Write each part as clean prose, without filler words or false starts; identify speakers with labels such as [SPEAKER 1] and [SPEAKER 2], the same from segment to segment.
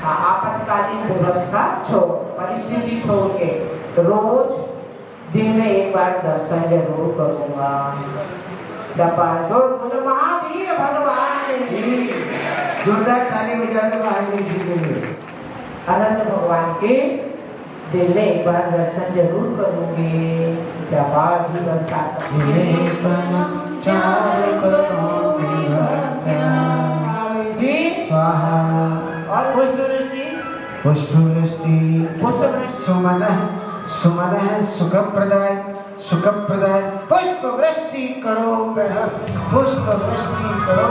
[SPEAKER 1] आपातकालीन व्यवस्था छोड़, परिस्थिति छोड़ के रोज दिन में एक बार दर्शन जरूर करूंगा। बोलो महावीर भगवान की।
[SPEAKER 2] जोरदार ताली बजा दो महावीर जी के लिए।
[SPEAKER 1] अनंत भगवान के दिल में एक बार दर्शन जरूर करूंगी। जीवन साथ और
[SPEAKER 2] पुष्पवृष्टि सुमन सुखप्रदाय पुष्पवृष्टि करो पुष्पवृष्टि करो।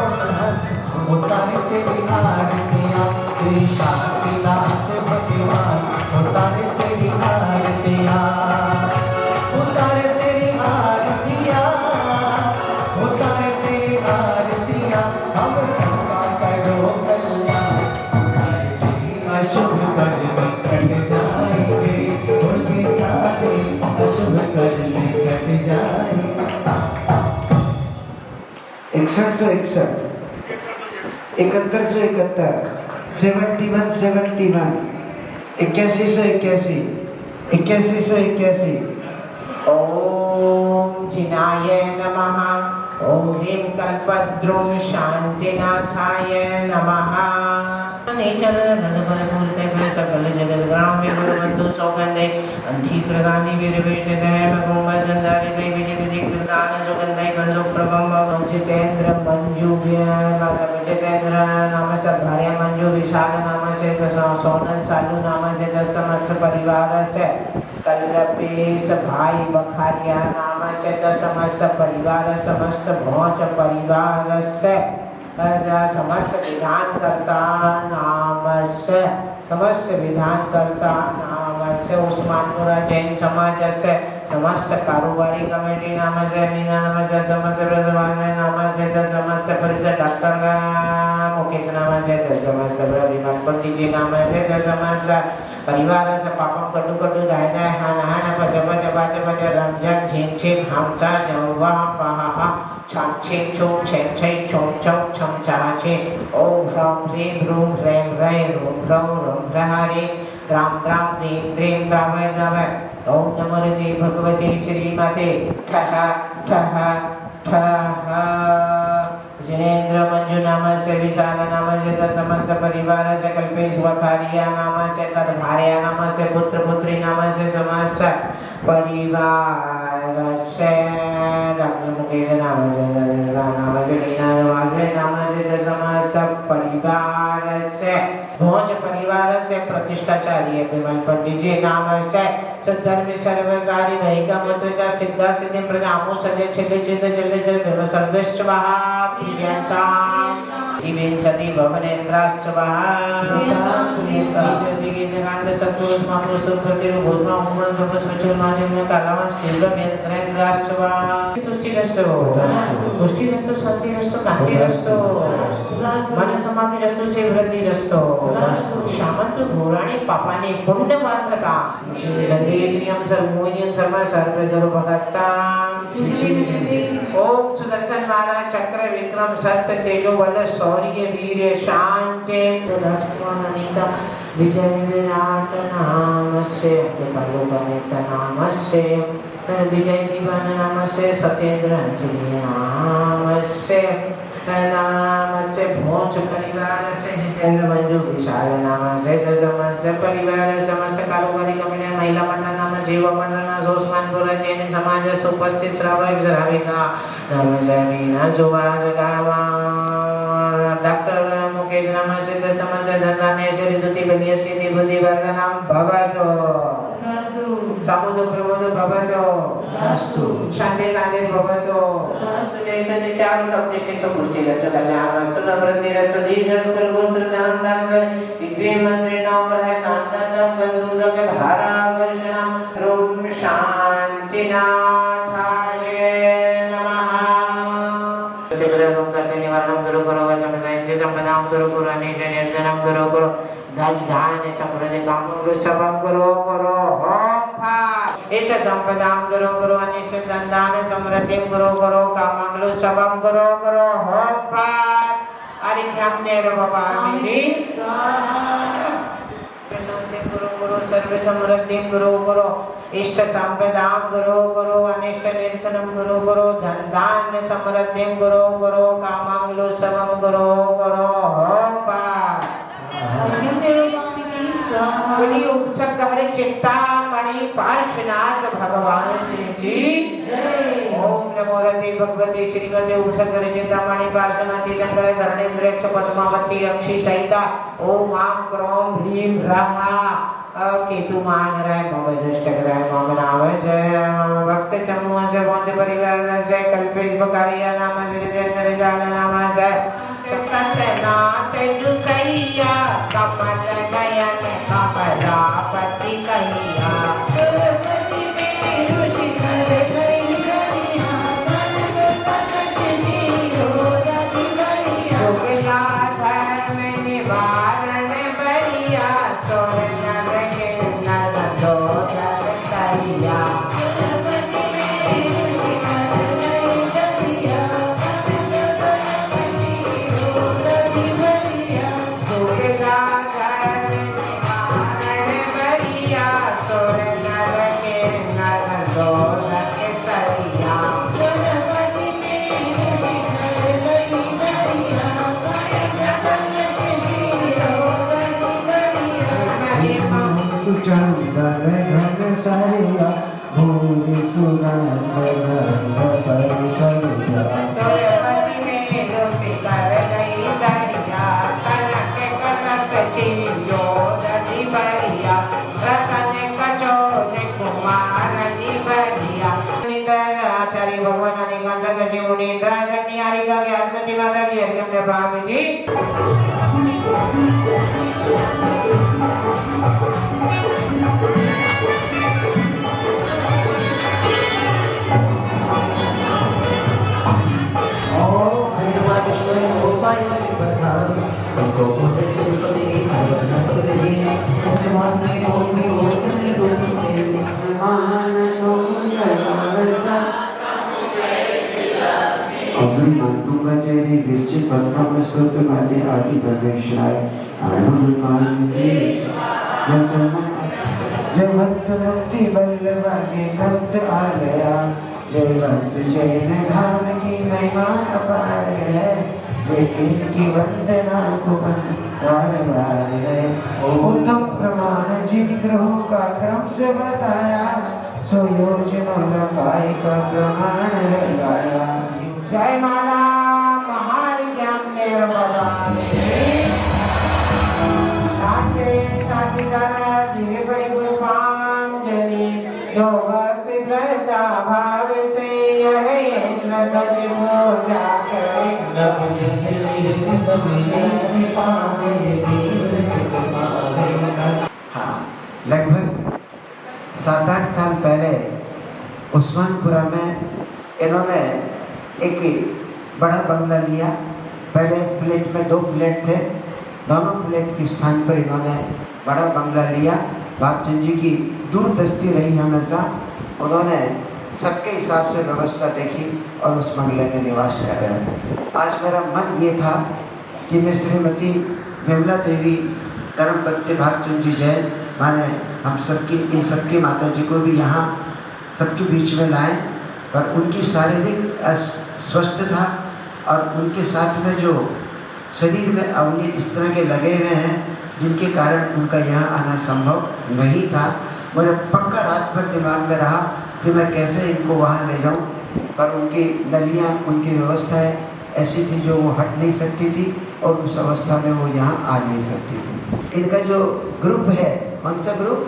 [SPEAKER 3] उतारे तेरी आरतियाँ श्री शांतिनाथ भगवान, उतारे तेरी आरतियाँ, उतारे तेरी आरतियाँ, उतारे तेरी आरतियाँ, हम सबका करो कल्याण। अशुभ कर्म कट जाएंगे, उनके सारे अशुभ कर्म कट जाएंगे।
[SPEAKER 2] 6161 7171 7171 8181 8181।
[SPEAKER 1] ओम जिनाय नमः। ओम ह्रीं कल्पद्रुम शांतिनाथाय नमः। नेचर धनबल मूर्ते बल सकल जगत ग्राम्य गुरुबंधु सौगंधे अंधीकृतानि वीरविष्णुदय भगवं चंदारि देवी जितदान सुगंधे बंधु प्रभम जितेंद्र मंजू जितेंद्र नाम से भार्य मंजू विशाल नाम से सोनल सालू नाम से समस्त परिवार से कल्पेश भाई बखारिया नाम से समस्त परिवार समस्त भोज परिवार से समस्त विधान करता नाम से समस्त विधान करता नाम से उस्मानपुरा जैन समाज से समस्त कारोबारी कमेटी नाम से मीना नाम से समस्त ब्रजवान नाम से समस्त परिषद डॉक्टर मुकेश नाम से समस्त विमान पंडित जी नाम से समस्त परिवार से पापम कटु कटु दाय दाय हान हान पच पच पच पच रम झम झिम छिम हमसा जवा पहा छम छिम छुम छेम छै छुम छम छम चा छे ओम ह्राम ह्रीं ह्रूं ह्रैं ह्रैं रूं ह्रौं रं ह्रहारि द्रां द्रां द्रीं द्रीं द्रावय द्रावय। ओम नमो देवी भगवती श्रीमते ठः ठः ठः। जिनेन्द्र मंजू नाम से विशाल नाम से समस्त परिवार से कल्पेश वखारिया नाम से तदभार्या नाम से पुत्र पुत्री नाम से समस्त परिवार से डॉक्टर मुकेश नाम से नाम से मीना नाम से समस्त परिवार से भोज परिवार से प्रतिष्ठाचार्य विमल पंडित जी नाम से सद्धर्म सर्वकारी वैका मतुजा सिद्धा सिद्धि प्रजामो सजे छिले चित जले जल विम सर्वेश्च महा प्रियंता इवेन सती भवनेन्द्राश्च महा जगांध सत्पुरुष महापुरुष प्रतिरु भूषमा उमन सब स्वच्छ माजे में कालावन शिव मेन्द्रेन्द्राश्च महा तुष्टिरस्तो पुष्टिरस्तो शांतिरस्तो कांतिरस्तो मन समाधिरस्तो से वृद्धिरस्तो शामंत घोराणी पापाने पुण्य मात्रका इंद्रियम सर्वोनियम सर्व सर्वधर्म भगता। ओम सुदर्शन महाराज चक्र विक्रम सत्य तेजो बल शौर्य वीर शांति राजकुमार अनीता विजय विराट नाम से नाम से विजय दीवान नाम से सत्येंद्र अंजलि नाम से भोज परिवार से जितेंद्र मंजू विशाल नाम से समस्त परिवार समस्त कारोबारी कमेटी महिला मंडल नाम जीव मंडल सोस्मानपुर जैन समाज उपस्थित श्रावक श्राविका धर्म से मीना जुबाज गावा डॉक्टर मुकेश नाम से समस्त धनाने श्री दुति बलिया सिद्धि बुद्धि वर्धनम भवतो समुद्र प्रबोध भवतो शांति कांति भवतो जैसे चारों अपने सब कुछ रचो कल्याण सुन वृद्धि रचो दीन सुकर गोत्र दान दान कर गृह मंत्री नौकर है शांतनम गंधुद के धारा वर्षणम रूप शांतिनाथाय नमः। चक्रम करते निवारणम करो करो वचन साहित्य संपदाम करो करो अनेक निर्जनम करो करो धन धान चक्र काम करो सबम करो करो इष्ट संपदाम करो करो अनिष्ट धन धान समृद्धि करो करो कामंगलो सबम करो करो होम पाठ अरिख्याम नेर भवामि स्वाहा। शांति करो करो सर्व समृद्धि करो करो इष्ट संपदाम करो करो अनिष्ट निर्जनम करो करो धन धान समृद्धि करो करो कामंगलो सबम करो करो होम पाठ।
[SPEAKER 4] स्वाहा
[SPEAKER 1] चिंतामणि पार्श्वनाथ भगवान की जय। ओम नमो रति भगवती श्रीमती उषकर चिंतामणि पार्श्वनाथ तीर्थंकर धरणेन्द्र पद्मावती अक्षी सहिता ओम आम क्रोम ह्रीम रहा केतु मांगराय मम दुष्टग्रह मम नाम जय मम भक्त चमूह से पहुंच परिवार जय कल्पेश बकारिया नाम जय जय जान नाम जय सत्यनाथ दुखैया कमल नयन कमलापति कैया सरस्वती मेरु शिखर लई करिया जोगनाथ में निवारण बरिया सोर नर के नर दो दर करिया
[SPEAKER 2] चंदन घन सरिया भूमि सुगंध गंध परिसरिया
[SPEAKER 1] आचार्य भगवान अनेकांत जी मुनीन्द्र गण्य का ज्ञान प्रतिमाता की हरिओम जय जी।
[SPEAKER 2] आदि प्रवेशाय जय भक्त मुक्ति बल्लभा के भक्त आलया जय भक्त जैन धाम की महिमा अपार है लेकिन की वंदना को बार बार है। उत्तम प्रमाण जिन ग्रहों का क्रम से बताया सो योजनों लंबाई का प्रमाण है गाया।
[SPEAKER 1] जय माला महारिज्ञान देव भगवान साचे साधिकारा दिव्य पुष्पांजलि जो भक्ति श्रद्धा भाव से यह इंद्र तज पूजा करे
[SPEAKER 2] हाँ, लगभग 7-8 साल पहले उस्मानपुरा में इन्होंने एक बड़ा बंगला लिया। पहले फ्लैट में 2 फ्लैट थे, दोनों फ्लैट के स्थान पर इन्होंने बड़ा बंगला लिया। भागचंद जी की दूरदृष्टि रही हमेशा, उन्होंने सबके हिसाब से व्यवस्था देखी और उस बंगले में निवास कर रहे हैं। आज मेरा मन ये था कि मैं श्रीमती विमला देवी धर्मपत्नी भागचंद जी जैन माने हम सबकी इन सबकी माता जी को भी यहाँ सबके बीच में लाएं, पर उनकी शारीरिक अस्वस्थता और उनके साथ में जो शरीर में अवयव इस तरह के लगे हुए हैं जिनके कारण उनका यहाँ आना संभव नहीं था। मुझे पक्का रात भर दिमाग में रहा कि मैं कैसे इनको वहाँ ले जाऊँ, पर उनकी नलियाँ उनकी व्यवस्थाएं ऐसी थी जो वो हट नहीं सकती थी और उस अवस्था में वो यहाँ आ नहीं सकती थी। इनका जो ग्रुप है, कौन सा ग्रुप,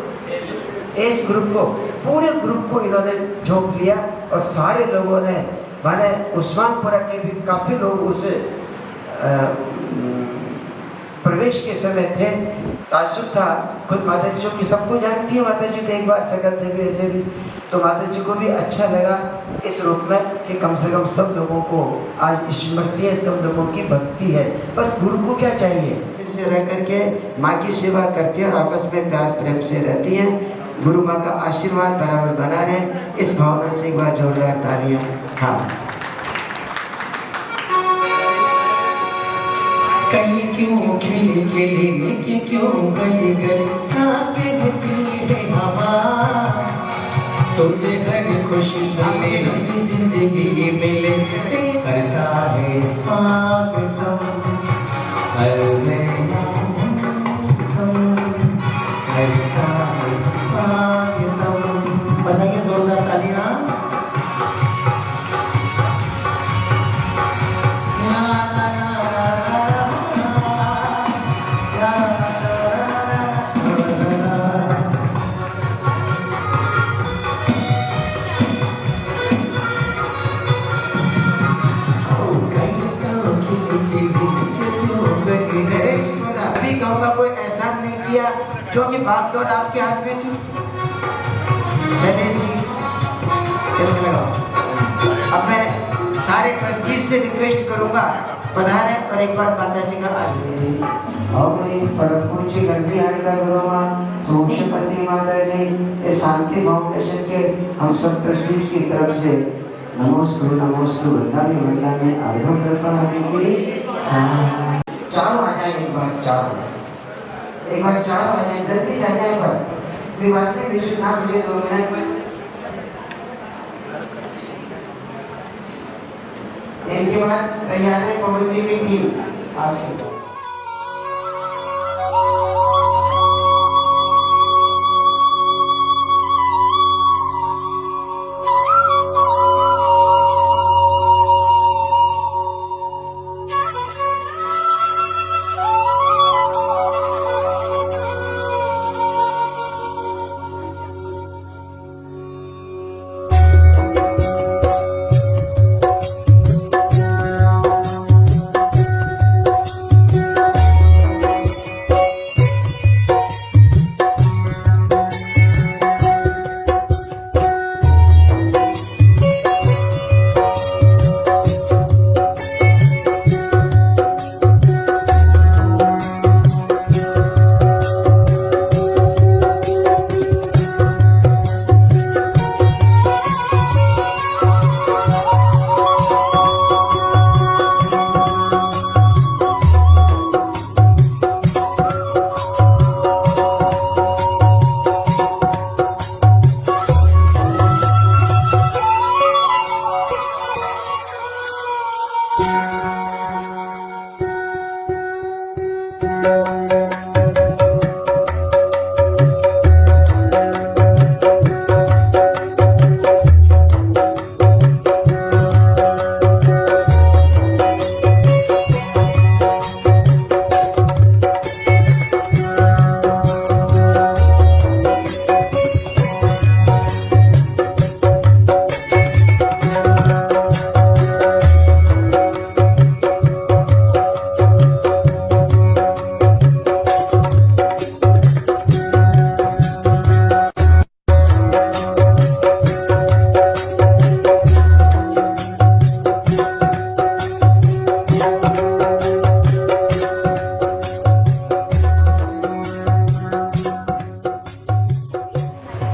[SPEAKER 2] इस ग्रुप को पूरे ग्रुप को इन्होंने झोंक लिया और सारे लोगों ने माने उस्मानपुरा के भी काफ़ी लोग उस प्रवेश के समय थे। तासुब था, खुद माता जी जो कि सबको जानती है माता जी, तो एक बार शकल से भी ऐसे भी, तो माता जी को भी अच्छा लगा इस रूप में कि कम से कम सब लोगों को आज स्मृति है, सब लोगों की भक्ति है। बस गुरु को क्या चाहिए, से रह करके माँ की सेवा करती है और आपस में प्यार प्रेम से रहती हैं। गुरु माँ का आशीर्वाद बराबर बना रहे, इस भावना से एक बार जोरदार तालियां। हाँ,
[SPEAKER 3] कली क्यों खिले खिले लेके क्यों गली गली पीले हवा, तुझे हर खुशी मेरी जिंदगी मिले करता है स्वागतम हर मैं करता है स्वागतम।
[SPEAKER 2] कहूँगा कोई एहसान नहीं किया, क्योंकि बात तो आपके हाथ में थी। अब मैं सारे ट्रस्टीज से रिक्वेस्ट करूंगा पधारे और एक बार माता जी का आशीर्वाद। और परम पूज्य गणपति हरिका गुरुमा सोमशपति माता जी इस शांति फाउंडेशन के हम सब ट्रस्टीज की तरफ से नमोस्तु वंदनामि वंदनामि आरंभ करता हूँ कि चारों आ जाए एक बार चारों आ जाए जल्दी से आ जाए पर विवाद में विषय ना मुझे 2 मिनट। इनके बाद तैयारी कमेटी भी की आपकी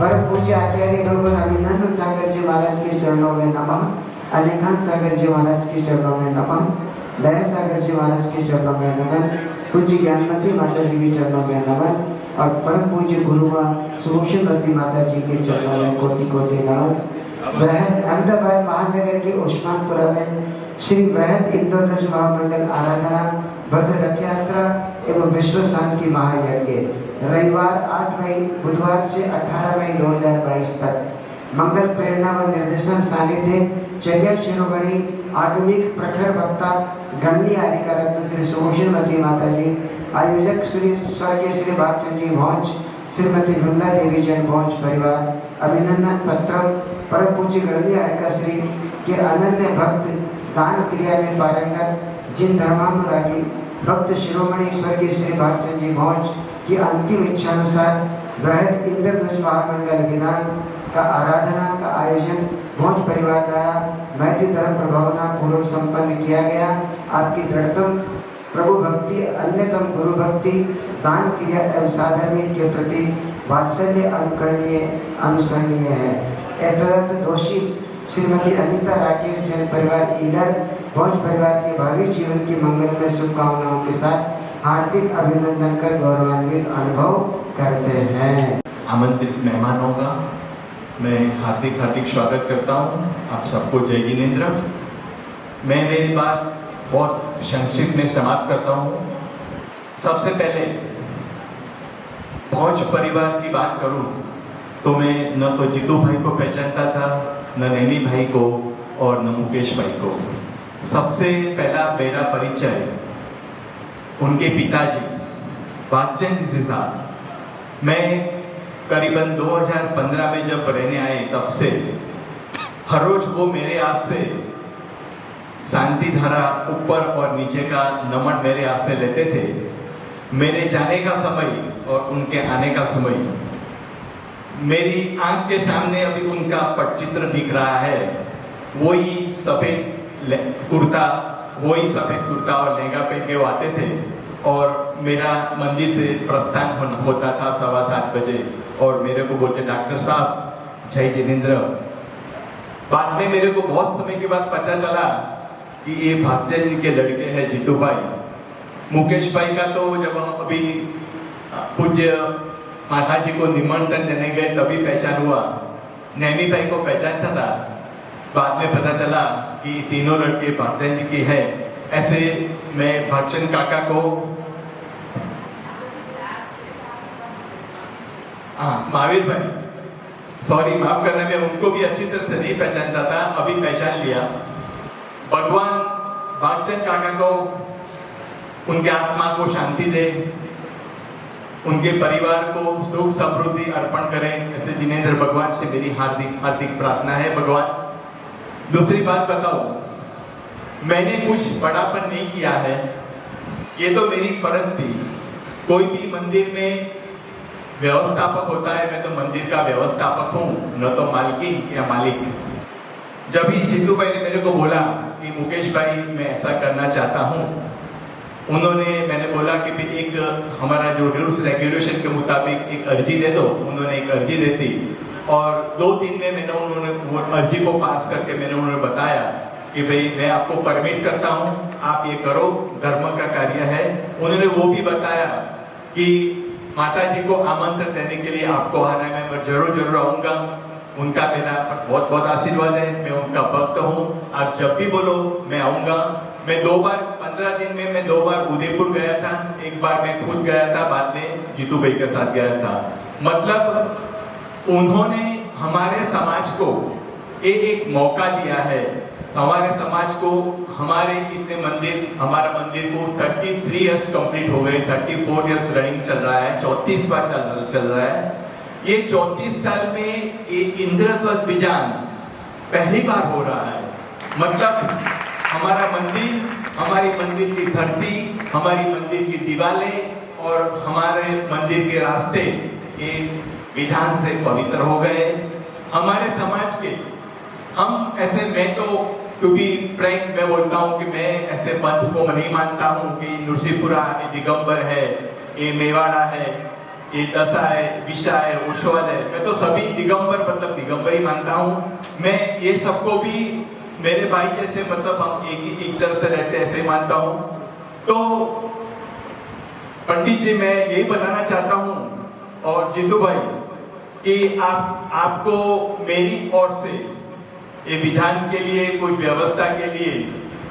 [SPEAKER 2] परम पूज्य आचार्य भगवान अभिनंदन सागर जी महाराज के चरणों में नमः, अलीखान सागर जी महाराज के चरणों में नमः, दया सागर जी महाराज के चरणों में नमः, पूज्य ज्ञानमती माता जी के चरणों में नमः और परम पूज्य गुरुमा सुभूषणवती माता जी के चरणों में कोटि कोटि नमः। बृहद अहमदाबाद महानगर के उस्मानपुरा में श्री बृहद इंद्रधनुष महामंडल आराधना भव्य रथ यात्रा एवं विश्व शांति महायज्ञ रविवार 8 मई बुधवार से 18 मई 2022 तक मंगल प्रेरणा व निर्देशन सानिध्य चर्या शिरोमणि आधुनिक प्रखर वक्ता गणनीय अधिकार रत्न श्री सुभूषणवती माता जी, आयोजक श्री स्वर्गीय श्री भागचंद जी भोज, श्रीमती विमला देवी जैन भोज परिवार, अभिनंदन पत्र परम पूज्य गणनीय अधिकार श्री के अनन्य भक्त दान क्रिया में पारंगत जिन धर्मानुरागी भक्त शिरोमणि स्वर्गीय श्री भागचंद जी भोज की अंतिम इच्छानुसार बृहद इंद्रधनुष महामंडल विधान का आराधना का आयोजन भोज परिवार द्वारा मैत्री धर्म प्रभावना पूर्वक संपन्न किया गया। आपकी दृढ़तम प्रभु भक्ति, अन्यतम गुरु भक्ति, दान क्रिया एवं साधर्मिक के प्रति वात्सल्य अनुकरणीय अनुसरणीय है। एतदर्थ दोषी श्रीमती अनीता राकेश जैन परिवार ईडर भोज परिवार के भावी जीवन की मंगलमय शुभकामनाओं के साथ हार्दिक अभिनंदन कर गौरवान्वित अनुभव करते हैं।
[SPEAKER 4] आमंत्रित मेहमानों का मैं हार्दिक हार्दिक स्वागत करता हूं। आप सबको जय जिनेंद्र। मैं मेरी बात बहुत संक्षिप्त में समाप्त करता हूं। सबसे पहले भोज परिवार की बात करूं तो मैं न तो जीतू भाई को पहचानता था, न नैनी भाई को और न मुकेश भाई को। सबसे पहला मेरा परिचय उनके पिताजी भागचंद जी था। मैं करीबन 2015 में जब रहने आए तब से हर रोज वो मेरे हाथ से शांति धारा ऊपर और नीचे का नमन मेरे हाथ से लेते थे मेरे जाने का समय और उनके आने का समय, मेरी आंख के सामने अभी उनका पटचित्र दिख रहा है। वही सफेद कुर्ता और लहंगा पहन के वो आते थे और मेरा मंदिर से प्रस्थान होता था 7:15 बजे और मेरे को बोलते, डॉक्टर साहब जय जिनेंद्र। बाद में मेरे को बहुत समय के बाद पता चला कि ये भागचंद जी के लड़के हैं जीतू भाई। मुकेश भाई का तो जब हम अभी पूज्य माता जी को निमंत्रण देने गए तभी पहचान हुआ। नैनी भाई को पहचानता था, बाद में पता चला कि तीनों लड़के भागचंद जी की है। ऐसे मैं भागचंद काका को महावीर भाई, सॉरी माफ करना, मैं उनको भी अच्छी तरह से नहीं पहचानता था, अभी पहचान लिया। भगवान भागचंद काका को उनके आत्मा को शांति दे, उनके परिवार को सुख समृद्धि अर्पण करें, ऐसे जिनेंद्र भगवान से मेरी हार्दिक हार्दिक प्रार्थना है। भगवान, दूसरी बात बताओ, मैंने कुछ बड़ापन नहीं किया है, ये तो मेरी फर्ज थी। कोई भी मंदिर में व्यवस्थापक होता है, मैं तो मंदिर का व्यवस्थापक हूँ, न तो मालकिन या मालिक। जब ही जीतू भाई ने मेरे को बोला कि मुकेश भाई मैं ऐसा करना चाहता हूँ, मैंने बोला कि भी एक हमारा जो रूल्स रेगुलेशन के मुताबिक एक अर्जी दे दो। उन्होंने एक अर्जी दे दी और 2 दिन में उन्होंने वो अर्जी को पास करके उन्हें बताया कि भाई मैं आपको परमिट करता हूँ, आप ये करो, धर्म का कार्य है। उन्होंने वो भी बताया कि माता जी को आमंत्रण देने के लिए आपको आना है, मैं जरूर आऊंगा। उनका मेरा बहुत बहुत आशीर्वाद है, मैं उनका भक्त हूँ, आप जब भी बोलो मैं आऊंगा। मैं 2 बार 15 दिन में मैं 2 बार उदयपुर गया था, एक बार मैं खुद गया था, बाद में जीतू भाई के साथ गया था। मतलब उन्होंने हमारे समाज को एक मौका दिया है। हमारे समाज को, हमारे इतने मंदिर, हमारा मंदिर को 33 इयर्स कंप्लीट हो गए, 34 इयर्स रनिंग चल रहा है, 34वां चल रहा है। ये 34 साल में एक इंद्रध्वज विजान पहली बार हो रहा है। मतलब हमारा मंदिर, हमारी मंदिर की धरती, हमारी मंदिर की दीवारें और हमारे मंदिर के रास्ते ये विधान से पवित्र हो गए। हमारे समाज के हम ऐसे, मैं तो क्योंकि फ्रैंक मैं बोलता हूँ कि मैं ऐसे पंथ को नहीं मानता हूँ कि नृसिंहपुरा ये दिगंबर है, ये मेवाड़ा है, ये दशा है, विशा है, उष्वल है। मैं तो सभी दिगंबर मतलब दिगंबर ही मानता हूँ। मैं ये सबको भी मेरे भाई जैसे, मतलब हम एक तरह से रहते ऐसे ही मानता हूँ। तो पंडित जी मैं यही बताना चाहता हूँ और जीतू भाई कि आपको मेरी ओर से ये विधान के लिए, कुछ व्यवस्था के लिए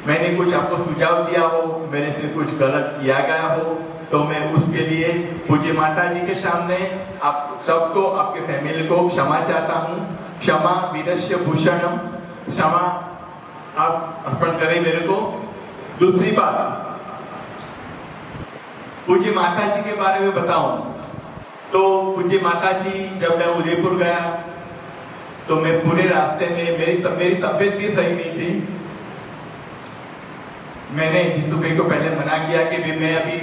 [SPEAKER 4] मैंने कुछ आपको सुझाव दिया हो, मेरे से कुछ गलत किया गया हो, तो मैं उसके लिए पूज्य माता जी के सामने आप सबको, आपके फैमिली को क्षमा चाहता हूँ। क्षमा वीरस्य भूषणम, क्षमा आप अर्पण करें मेरे को। दूसरी बात, पूज्य माता जी के बारे में बताऊं तो पूज्य माता जी, जब मैं उदयपुर गया तो मैं पूरे रास्ते में मेरी तबीयत भी सही नहीं थी। मैंने जीतू भाई को पहले मना किया कि भी मैं अभी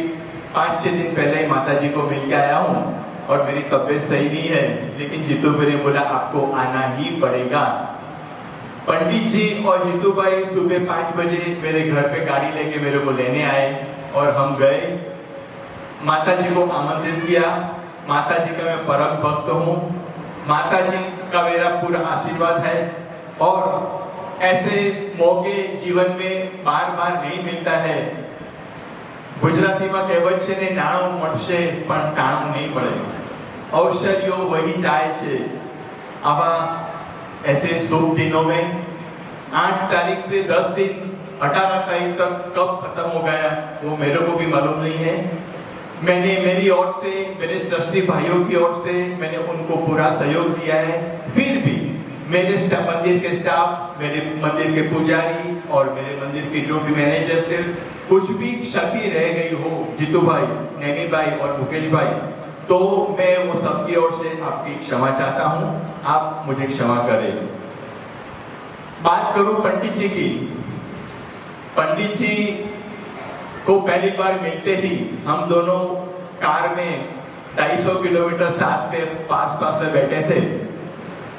[SPEAKER 4] 5-6 दिन पहले ही माता जी को मिल के आया हूँ और मेरी तबीयत सही नहीं है। लेकिन जीतू भाई ने बोला आपको आना ही पड़ेगा। पंडित जी और जीतू भाई सुबह 5 बजे मेरे घर पे गाड़ी लेके मेरे को लेने आए और हम गए, माता जी को आमंत्रित किया। माता जी का मैं परम भक्त हूँ, माता जी का मेरा पूरा आशीर्वाद है और ऐसे मौके जीवन में बार बार नहीं मिलता है। ગુજરાતીમાં કહેવત છે ને, નાણું મળશે પણ ટાણું નહીં મળે, ઔષધિઓ વહી જાય છે। આવા ऐसे शुभ दिनों में 8 तारीख से 10 दिन 18 तारीख तक कब खत्म हो गया वो मेरे को भी मालूम नहीं है। मैंने मेरी ओर से, मेरे ट्रस्टी भाइयों की ओर से मैंने उनको पूरा सहयोग दिया है। फिर भी मेरे मंदिर के स्टाफ, मेरे मंदिर के पुजारी और मेरे मंदिर के जो भी मैनेजर से कुछ भी क्षति रह गई हो, जीतू भाई, नैनी भाई और मुकेश भाई, तो मैं वो सबकी ओर से आपकी क्षमा चाहता हूँ, आप मुझे क्षमा करें। बात करूं पंडित जी की, पंडित जी को पहली बार मिलते ही हम दोनों कार में 250 किलोमीटर साथ में पास में बैठे थे,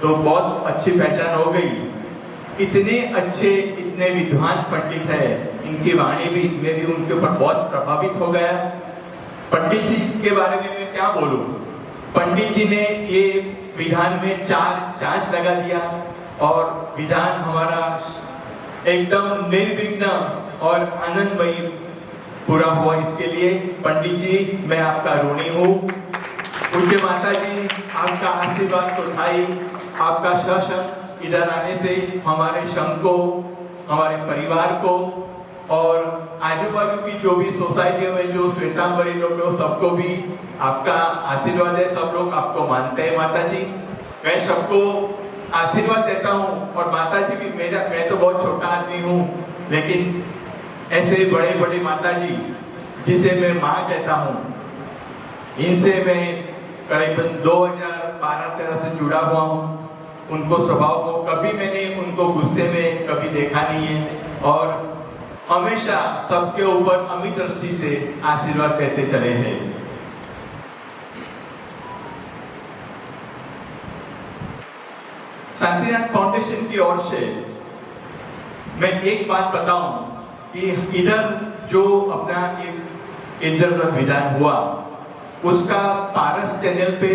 [SPEAKER 4] तो बहुत अच्छी पहचान हो गई। इतने अच्छे, इतने विद्वान पंडित है, इनकी वाणी भी मैं भी उनके ऊपर बहुत प्रभावित हो गया। पंडित जी के बारे में मैं क्या बोलूं। पंडित जी ने ये विधान में 4 चांद लगा दिया और विधान हमारा एकदम निर्विघ्न और आनंदमयी पूरा हुआ। इसके लिए पंडित जी मैं आपका ऋणी हूँ। पूज्य माता जी, आपका आशीर्वाद तो था ही, आपका सशंग इधर आने से हमारे संघ को, हमारे परिवार को और आजू बाजू की जो भी सोसाइटियों में जो श्वेतांबरी लोग सबको भी आपका आशीर्वाद है। सब लोग आपको मानते हैं माता जी। मैं सबको आशीर्वाद देता हूँ और माता जी भी मैं तो बहुत छोटा आदमी हूँ, लेकिन ऐसे बड़े बड़े माता जी जिसे मैं माँ कहता हूँ, इनसे मैं करीबन 2012-13 से जुड़ा हुआ हूँ। उनको स्वभाव को कभी मैंने उनको गुस्से में कभी देखा नहीं है और हमेशा सबके ऊपर अमित दृष्टि से आशीर्वाद देते चले हैं। शांतिनाथ फाउंडेशन की ओर से मैं एक बात बताऊं कि इधर जो अपना इंद्रप्रस्थ विधान हुआ, उसका पारस चैनल पे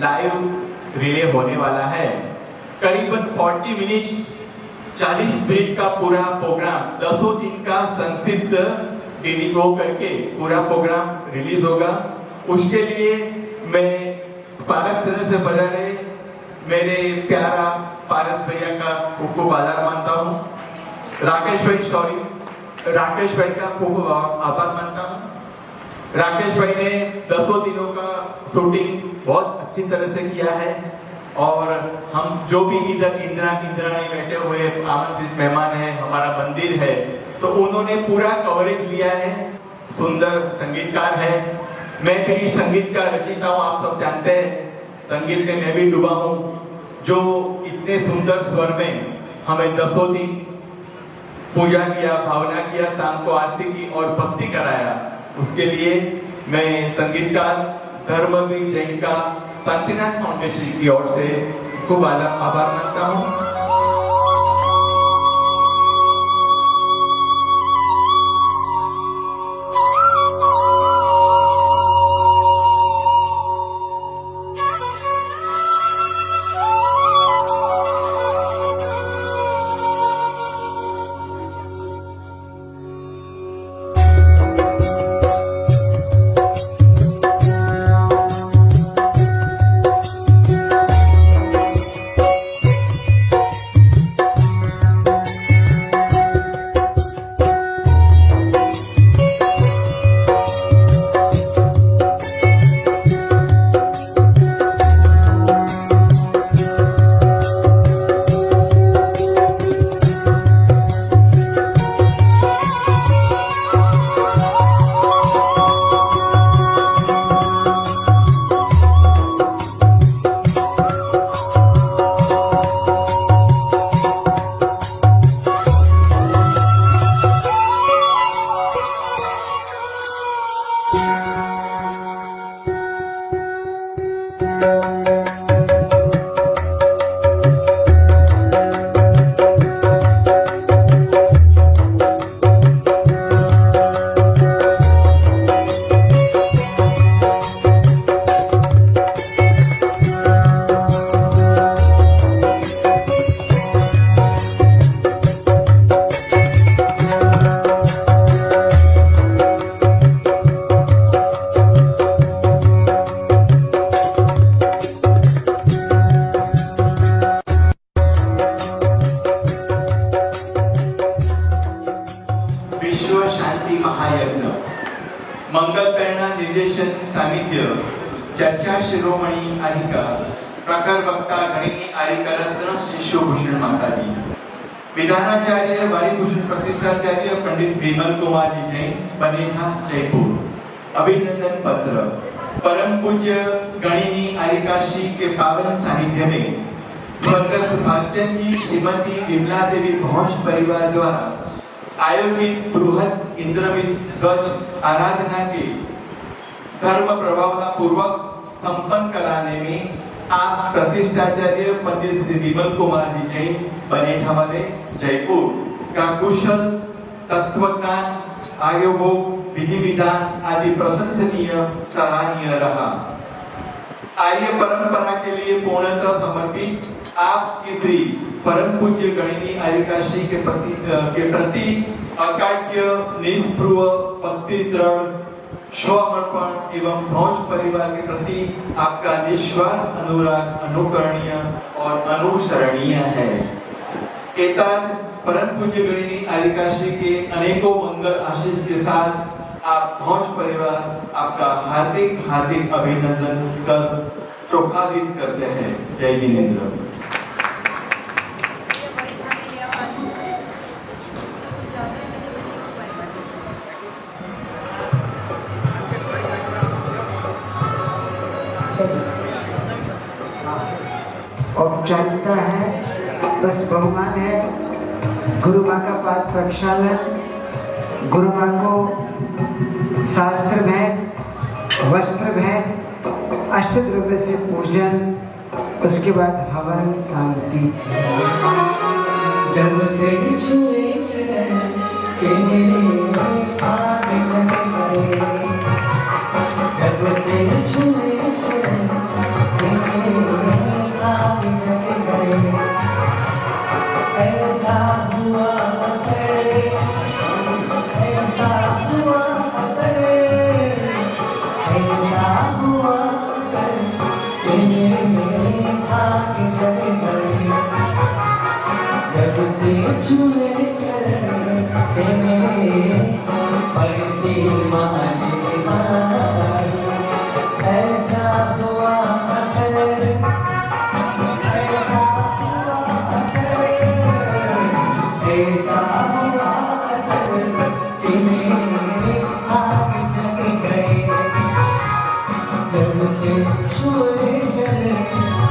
[SPEAKER 4] लाइव रिले होने वाला है। करीबन 40 मिनट्स 40 मिनट का पूरा प्रोग्राम 10 दिन का संक्षिप्त एडिट हो करके पूरा प्रोग्राम रिलीज होगा। उसके लिए मैं पारस चैनल से बजा रहे मेरे प्यारा पारस भैया का खूब आभार मानता हूँ। राकेश भाई का खूब आभार मानता हूँ। राकेश भाई ने 10 दिनों का शूटिंग बहुत अच्छी तरह से किया है और हम जो भी इधर इंद्राणी बैठे हुए आमंत्रित मेहमान हैं, हमारा मंदिर है, तो उन्होंने पूरा कवरेज लिया है। सुंदर संगीतकार है, मैं भी संगीत का रचयिता हूँ, आप सब जानते हैं। संगीत में मैं भी डूबा हूँ। जो इतने सुंदर स्वर में हमें 10 दिन पूजा किया, भावना किया, शाम को आरती की और भक्ति कराया, उसके लिए मैं संगीतकार धर्मवीर जैन का शांतिनाथ फाउंडेशन की ओर से खूब आभार मानता हूँ। मंगल प्रेरणा निर्देशन सानिध्य चर्चा शिरोमणि आरिका प्रखर वक्ता गणिनी आरिका रत्न शिष्यभूषण माताजी विधानाचार्य वाणीभूषण प्रतिष्ठाचार्य पंडित विमल कुमार जी जैन बनेठा जयपुर अभिनंदन पत्र परम पूज्य गणिनी आरिका श्री के पावन सानिध्य में स्वर्गस्थ भागचंद जी श्रीमती विमला देवी घोष परिवार द्वारा आयोजित बृहद इंद्रमित गज आराधना के धर्म प्रभावना पूर्वक संपन्न कराने में आप प्रतिष्ठाचार्य पंडित श्री विमल कुमार जी जैन बनेठा वाले जयपुर का कुशल तत्वज्ञान आयोभोग विधि विधान आदि प्रशंसनीय सराहनीय रहा। आर्य परंपरा के लिए पूर्णतः समर्पित आपकी श्री परम पूज्य गणिनी आर्यकाशी के प्रति अकाट्य निष्पृह भक्ति दृढ़ स्वमर्पण एवं भोज परिवार के प्रति आपका निस्वार्थ अनुराग अनुकरणीय और अनुसरणीय है। एतद परम पूज्य गणिनी आर्यकाशी के अनेकों मंगल आशीष के साथ आप भोज परिवार आपका हार्दिक हार्दिक अभिनंदन कर चौखादित करते हैं। जय जिनेन्द्र।
[SPEAKER 2] औपचारिकता है, बस बहुमान है। गुरु माँ का पाद प्रक्षालन, गुरु माँ को शास्त्र भेंट, वस्त्र भेंट, अष्टद्रव्य से पूजन, उसके बाद हवन शांति।
[SPEAKER 3] जब से छुए चरण के मेरे आगे चले गए, जब से छुए चरण के मेरे आगे चले गए, ऐसा हुआ असर, ऐसा हुआ असर, ऐसा हुआ असर के मेरे आगे चले गए, जब से छुए चरण के मेरे पड़ती माँ ऐसा हुआ असर, ऐसा हुआ असर, ऐसा हुआ असर कि मेरे आगे चले गए, जब से छुए चरण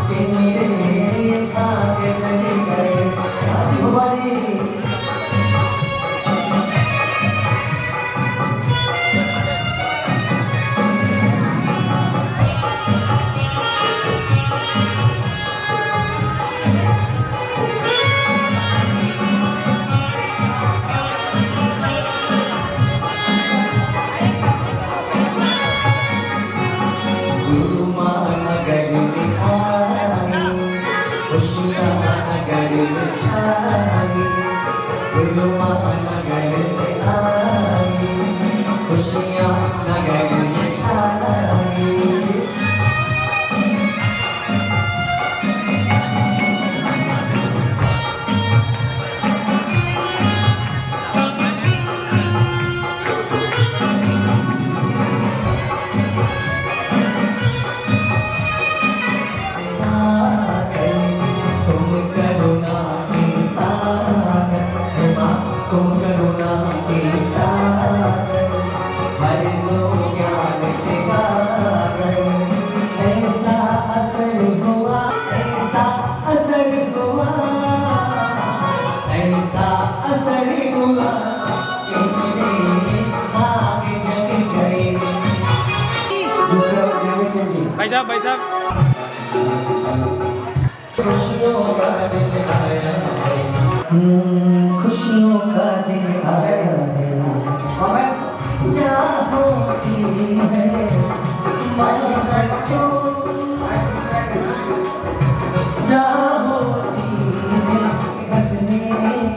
[SPEAKER 3] के मेरे आगे चले गए। बाबा जी गुरु माँ नगर में आई, खुशियाँ नगर में छाई, गुरु माँ नगर में आई, खुशियाँ नगर में छाई। तुम करुणा के सागर, माँ तुम करुणा के सागर, हर दो ज्ञान से सागर, ऐसा असर हुआ, ऐसा असर हुआ, ऐसा असर हुआ कि मेरे आगे चले गए।
[SPEAKER 2] दूसरा जाने चाहिए।
[SPEAKER 5] भाई साहब
[SPEAKER 3] खुशियों का दिन आया है, खुशियों का दिन आया है, जा होती है मन बच्चों, जा होती है हंसने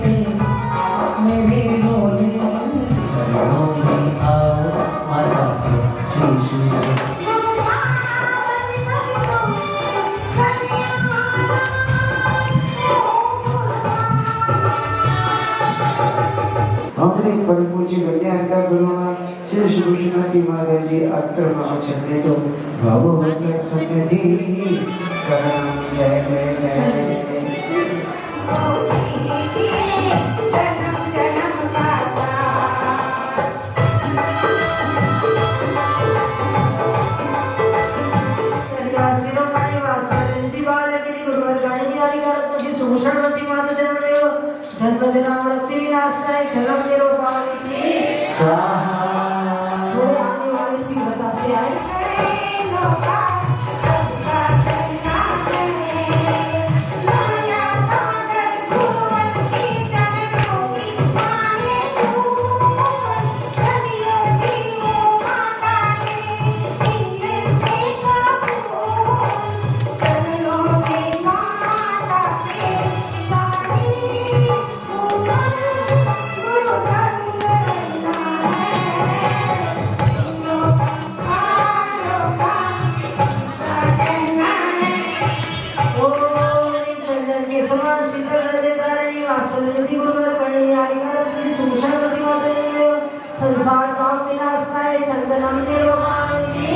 [SPEAKER 3] पे मेरे रोने, चलो में आओ माता के शीश।
[SPEAKER 2] हमने परम पूज्य गण्याता गुरु श्री श्रीनाथी महाराज जी अत्र महाचंद्र तो भावो सन्निधि करण जय जय जय।
[SPEAKER 6] जन्मदिनावृत्ति विनाशाय
[SPEAKER 3] संसार पाप विनाशनाय चंदनम निर्वाणी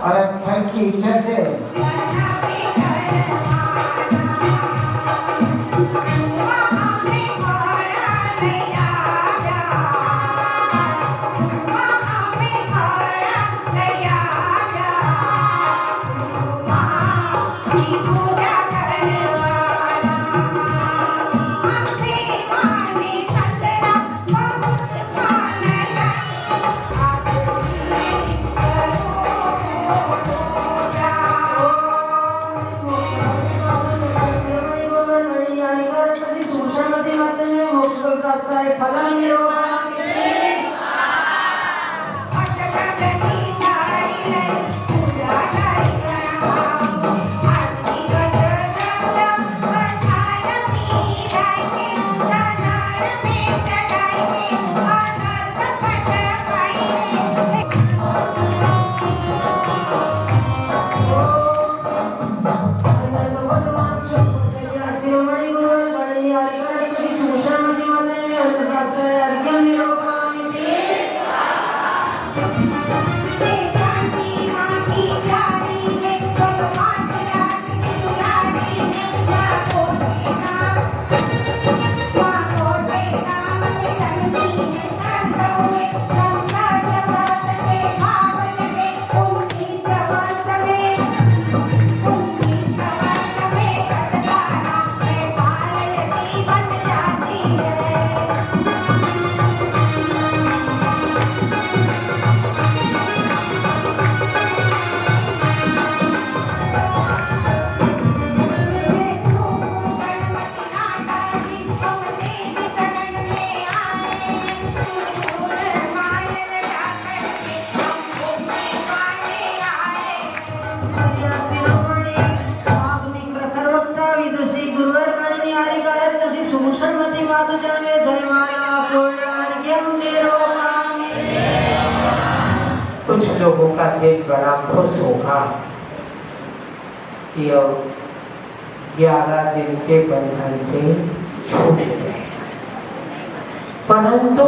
[SPEAKER 2] और फल की इच्छा से
[SPEAKER 1] लोगों का दिल बड़ा खुश होगा कि 11 दिन के बंधन से छूट गए। परंतु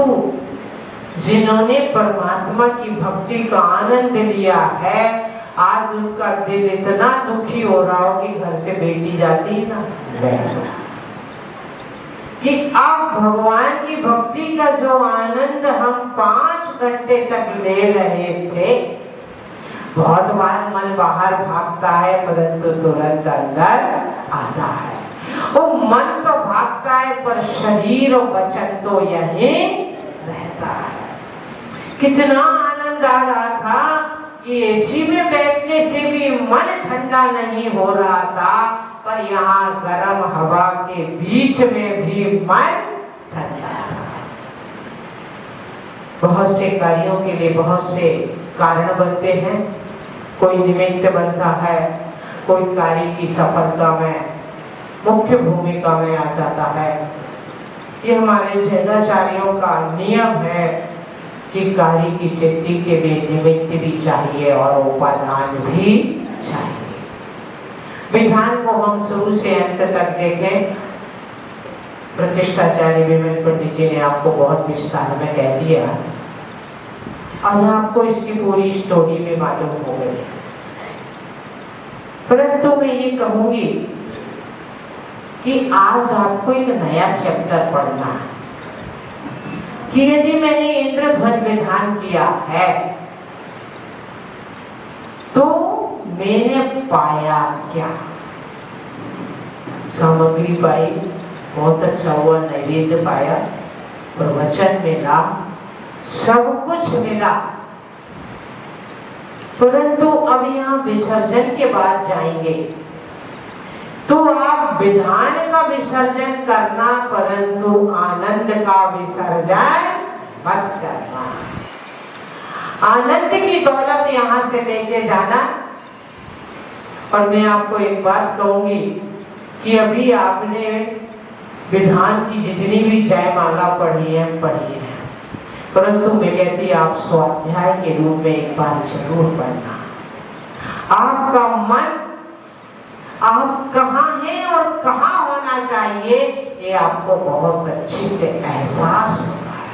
[SPEAKER 1] जिन्होंने परमात्मा की भक्ति का आनंद लिया है, आज उनका दिल इतना दुखी हो रहा हो कि घर से बेटी जाती ना कि अब भगवान की भक्ति का जो आनंद हम 5 घंटे तक ले रहे थे, बहुत बार मन बाहर भागता है परंतु तुरंत अंदर आता है। वो मन तो भागता है पर शरीर और वचन तो यहीं रहता है। कितना आनंद आ रहा था कि एसी में बैठने से भी मन ठंडा नहीं हो रहा था, पर यहाँ गर्म हवा के बीच में भी मन ठंडा था। बहुत से कार्यों के लिए बहुत से कारण बनते हैं, कोई निमित्त बनता है, कोई कार्य की सफलता में मुख्य भूमिका में आ जाता है। ये हमारे जैनाचार्यों का नियम है कि कार्य की सिद्धि के लिए निमित्त भी चाहिए और उपादान भी चाहिए। विधान को हम शुरू से अंत तक देखें, प्रतिष्ठाचार्य विमल पंडित जी ने आपको बहुत विस्तार में कह दिया और आपको इसकी पूरी स्टोरी में मालूम हो गई। परंतु मैं ये कहूंगी कि आज आपको एक नया चैप्टर पढ़ना है कि यदि मैंने इंद्रध्वज विधान किया है तो मैंने पाया क्या। सामग्री पाई, बहुत अच्छा हुआ, नैवेद्य पाया, प्रवचन मिला, सब कुछ मिला, परंतु अब यहाँ विसर्जन के बाद जाएंगे तो आप विधान का विसर्जन करना परंतु आनंद का विसर्जन मत करना। आनंद की दौलत यहाँ से लेके जाना। और मैं आपको एक बात कहूंगी कि अभी आपने विधान की जितनी भी जयमाला पढ़ी है, परंतु मैं कहती आप स्वाध्याय के रूप में एक बार जरूर पढ़ना। आपका मन आप कहाँ हैं और कहाँ होना चाहिए ये आपको बहुत अच्छे से एहसास होता है।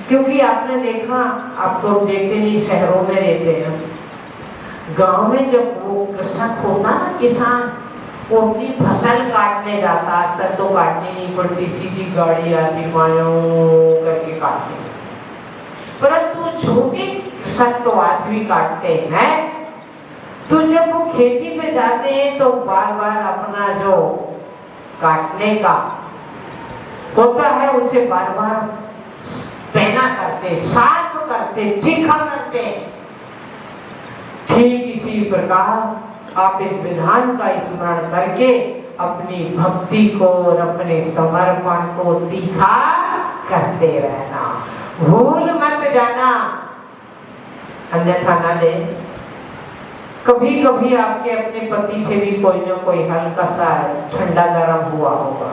[SPEAKER 1] क्योंकि आपने देखा, आप तो देखते नहीं, शहरों में रहते हैं, गांव में जब वो कृषक होता ना, किसान, वो अपनी फसल काटने जाता, आज तक तो काटनी नहीं पड़ती, सीधी गाड़ी आती मायो करके काटने। परंतु छोटे कृषक तो आज भी काटते हैं। तो जब वो खेती पे जाते हैं तो बार बार अपना जो काटने का होता है उसे बार बार पहना करते, साफ करते, तीखा करते। ठीक इसी प्रकार आप इस विधान का स्मरण करके अपनी भक्ति को और अपने समर्पण को तीखा करते रहना, भूल मत जाना, अन्यथा न ले। कभी कभी आपके अपने पति से भी कोई ना कोई हल्का सा ठंडा गरम हुआ होगा,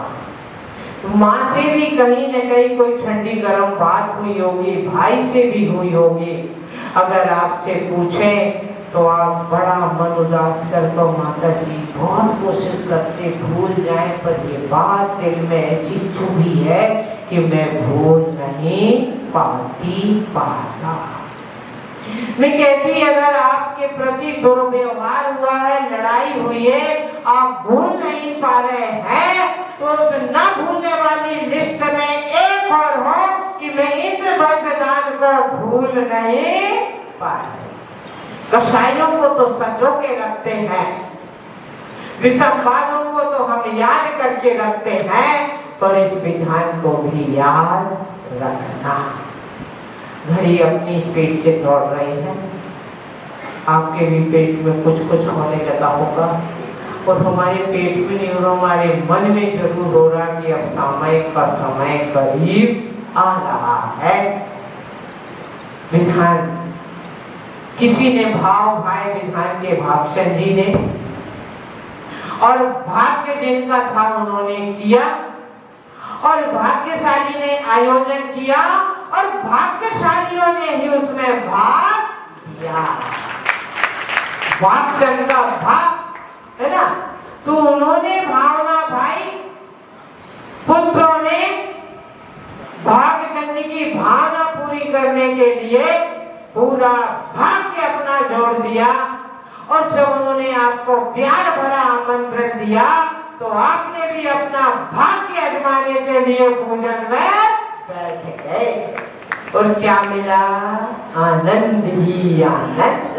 [SPEAKER 1] माँ से भी कहीं न कहीं कोई ठंडी गरम बात हुई होगी, भाई से भी हुई होगी। अगर आपसे पूछें तो आप बड़ा मन उदास कर तो माता जी बहुत कोशिश करते भूल जाए, पर ये बात दिल में ऐसी चुभी है कि मैं भूल नहीं पाता। मैं कहती अगर आपके प्रति दुर्व्यवहार हुआ है, लड़ाई हुई है, आप भूल नहीं पा रहे हैं, तो उस न भूलने वाली लिस्ट में एक और हो कि मैं इंद्रध्वज विधान को भूल नहीं पा रही। कसाईयों को तो संजो के रखते हैं, विषमवादों को तो हम याद करके रखते हैं, पर इस विधान को भी याद रखना। घड़ी अपनी स्पीड से दौड़ रही है, आपके भी पेट में कुछ कुछ होने लगा होगा, और हमारे पेट में नहीं हो रहा, हमारे मन में जरूर हो रहा कि अब सामयिक का समय करीब आ रहा है। विधान किसी ने भाव भाई विधान के भागचंद जी ने, और भाग्य जिनका था उन्होंने किया, और भाग्यशाली ने आयोजन किया, और भाग्यशालियों ने ही उसमें भाग प्यार, भागचंद का भाग है ना। तो उन्होंने भावना भाई, पुत्रों ने भागचंद की भावना पूरी करने के लिए पूरा भाग्य अपना जोड़ दिया। और जब उन्होंने आपको प्यार भरा आमंत्रण दिया तो आपने भी अपना भाग्य आजमाने के लिए पूजन में बैठ गए। और क्या मिला? आनंद ही आनंद।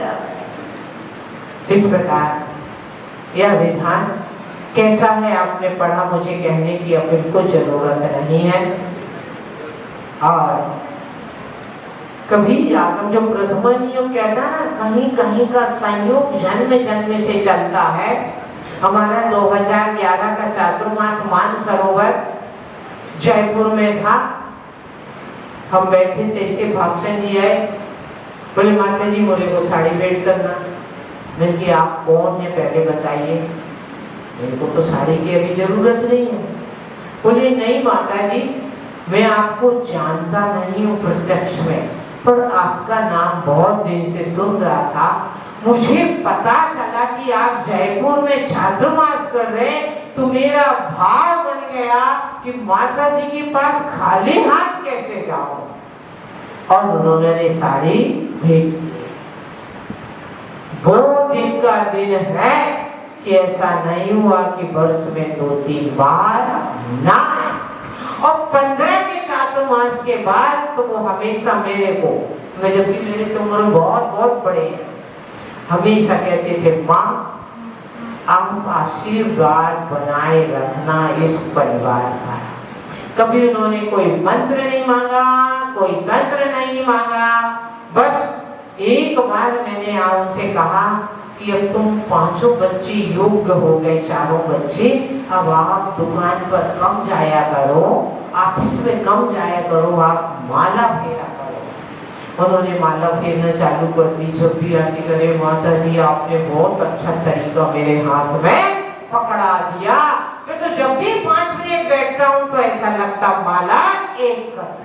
[SPEAKER 1] इस प्रकार यह विधान कैसा है आपने पढ़ा, मुझे कहने की अब बिल्कुल जरूरत नहीं है। और कभी आगम जो प्रथमनियों कहता है कहीं कहीं का संयोग जन्म जन्म से चलता है। हमारा 2011 का चातुर्मास मानसरोवर जयपुर में था। हम बैठे थे, ऐसे भागचंद जी आए, बोले माता जी मुझे को साड़ी भेंट करना। मैंने कि आप कौन है पहले बताइए, मेरे को तो साड़ी की अभी जरूरत नहीं है। बोले नहीं माता जी, मैं आपको जानता नहीं हूँ प्रत्यक्ष में, पर आपका नाम बहुत दिन से सुन रहा था। मुझे पता चला कि आप जयपुर में चातुर्मास कर रहे हैं, तो मेरा भाव बन गया कि माता जी के पास खाली हाथ कैसे जाऊं। और उन्होंने साड़ी भेंट की। 2 दिन का दिन है कि ऐसा नहीं हुआ कि वर्ष में 2-3 बार ना। और 15 के चातुर्मास के बाद तो वो हमेशा मेरे को, मैं जबकि मेरे से उम्र बहुत बहुत बड़े हैं, हमेशा कहते थे माँ आप आशीर्वाद बनाए रखना इस परिवार का। कभी उन्होंने कोई मंत्र नहीं मांगा, कोई तंत्र नहीं मांगा। बस एक बार मैंने उनसे कहा कि अब तुम 5 बच्चे योग्य हो गए, 4 बच्चे, अब आप दुकान पर कम जाया करो, ऑफिस में कम जाया करो, आप माला फेरा करो। उन्होंने माला फेरना चालू कर दी। जब भी आके करे माता जी आपने बहुत अच्छा तरीका मेरे हाथ में पकड़ा दिया। मैं तो जब भी 5 मिनट बैठता हूँ तो ऐसा लगता माला एक कर।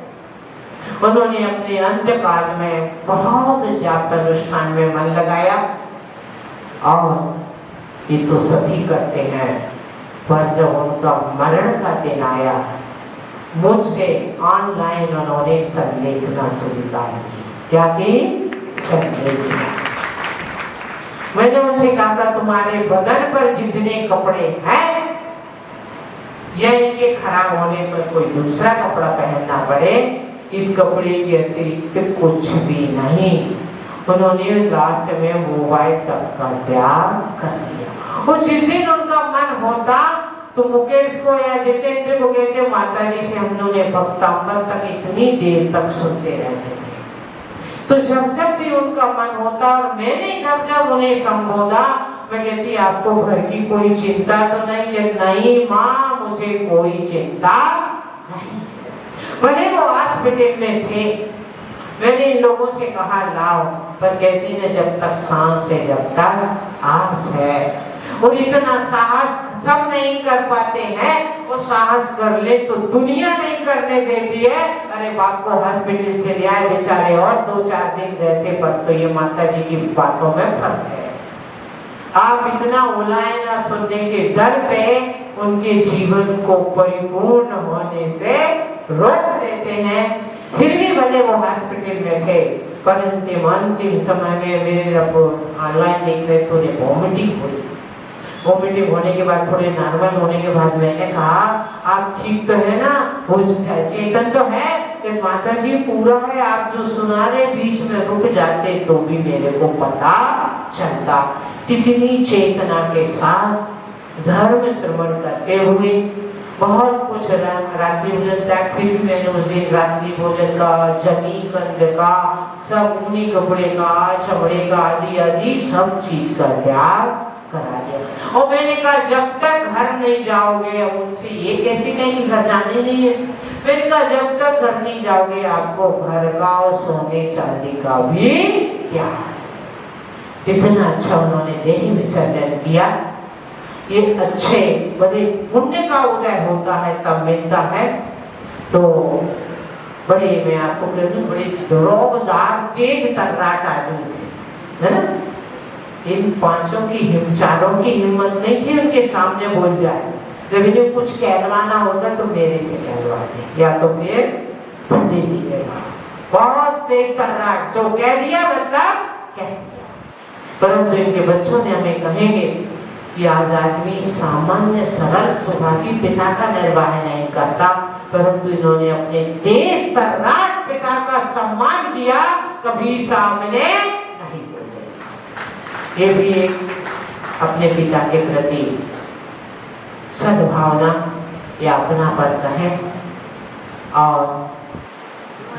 [SPEAKER 1] उन्होंने अपने अंत्यकाल में बहुत जाप अनुष्ठान में मन लगाया। और ये तो सभी करते हैं, पर जब उनका मरण का दिन आया मुझसे ऑनलाइन उन्होंने संलेखना स्वीकार की। क्या की? संलेखना। मैंने उनसे कहा था तुम्हारे बदन पर जितने कपड़े हैं या इनके खराब होने पर कोई दूसरा कपड़ा पहनना पड़े, इस कपड़े के अतिरिक्त कुछ भी नहीं। उन्होंने लास्ट में मोबाइल तक का त्याग कर दिया। और जिस दिन उनका मन होता तो मुकेश को या जितेंद्र को कहते माता जी से हम लोग भक्तांबर तक इतनी देर तक सुनते रहते थे। तो जब भी उनका मन होता और मैंने जब उन्हें संबोधा, मैं कहती आपको घर की कोई चिंता तो नहीं है? नहीं माँ मुझे कोई चिंता नहीं। भले वो हॉस्पिटल में थे, मैंने इन लोगों से कहा लाओ, पर कहती ने जब तक सांस है जब तक आस है। और इतना साहस सब नहीं कर पाते हैं, वो साहस कर ले तो दुनिया नहीं करने देती है। अरे बाप को हॉस्पिटल से ले आए बेचारे, और 2-4 दिन रहते, पर तो ये माता जी की बातों में फंस गए। आप इतना उलाए ना सुनने के डर से उनके जीवन को परिपूर्ण होने से रोक देते हैं। फिर भी भले वो हॉस्पिटल में थे, पर अंतिम समय में मेरे जब ऑनलाइन देख रहे तो वॉमिटिंग हुई। वॉमिटिंग होने के बाद थोड़े नॉर्मल होने के बाद मैंने कहा आप ठीक तो है ना, चेतन तो है? कि माता जी पूरा है, आप जो सुना रहे बीच में रुक जाते तो भी मेरे को पता चलता। इतनी चेतना के साथ धर्म श्रवण करते हुए बहुत कुछ रात्रि भोजन त्याग, फिर भी मैंने उस दिन रात्रि भोजन का, जमी कंद का, सब ऊनी कपड़े का, चमड़े का आदि सब चीज का त्याग करा दिया। और मैंने कहा जब तक घर नहीं जाओगे, उनसे ये कैसे कहेंगे घर जाने नहीं है, मैंने कहा जब तक घर नहीं जाओगे आपको घर का और सोने चांदी का भी क्या। इतना अच्छा उन्होंने देही विसर्जन किया। ये अच्छे बड़े पुण्य का उदय होता है तब मिलता है। तो बड़े मैं आपको कह दूं, बड़े रौबदार तेज तर्राट आदमी से है ना? इन पांचों की चारों की हिम्मत नहीं थी उनके सामने बोल जाए। जब इन्हें कुछ कहलवाना होता तो मेरे से कहलवाते, या तो फिर पंडित जी के बहुत तेज तर्राट, जो कह दिया मतलब कह दिया। परंतु इनके बच्चों ने हमें कहेंगे कि आज आदमी सामान्य सरल स्वभावी पिता का निर्वाह नहीं करता, परंतु इन्होंने अपने तेज तर्राट पिता का सम्मान किया, कभी सामने नहीं बोले। ये भी एक अपने पिता के प्रति सद्भावना या अपनापन कहें। और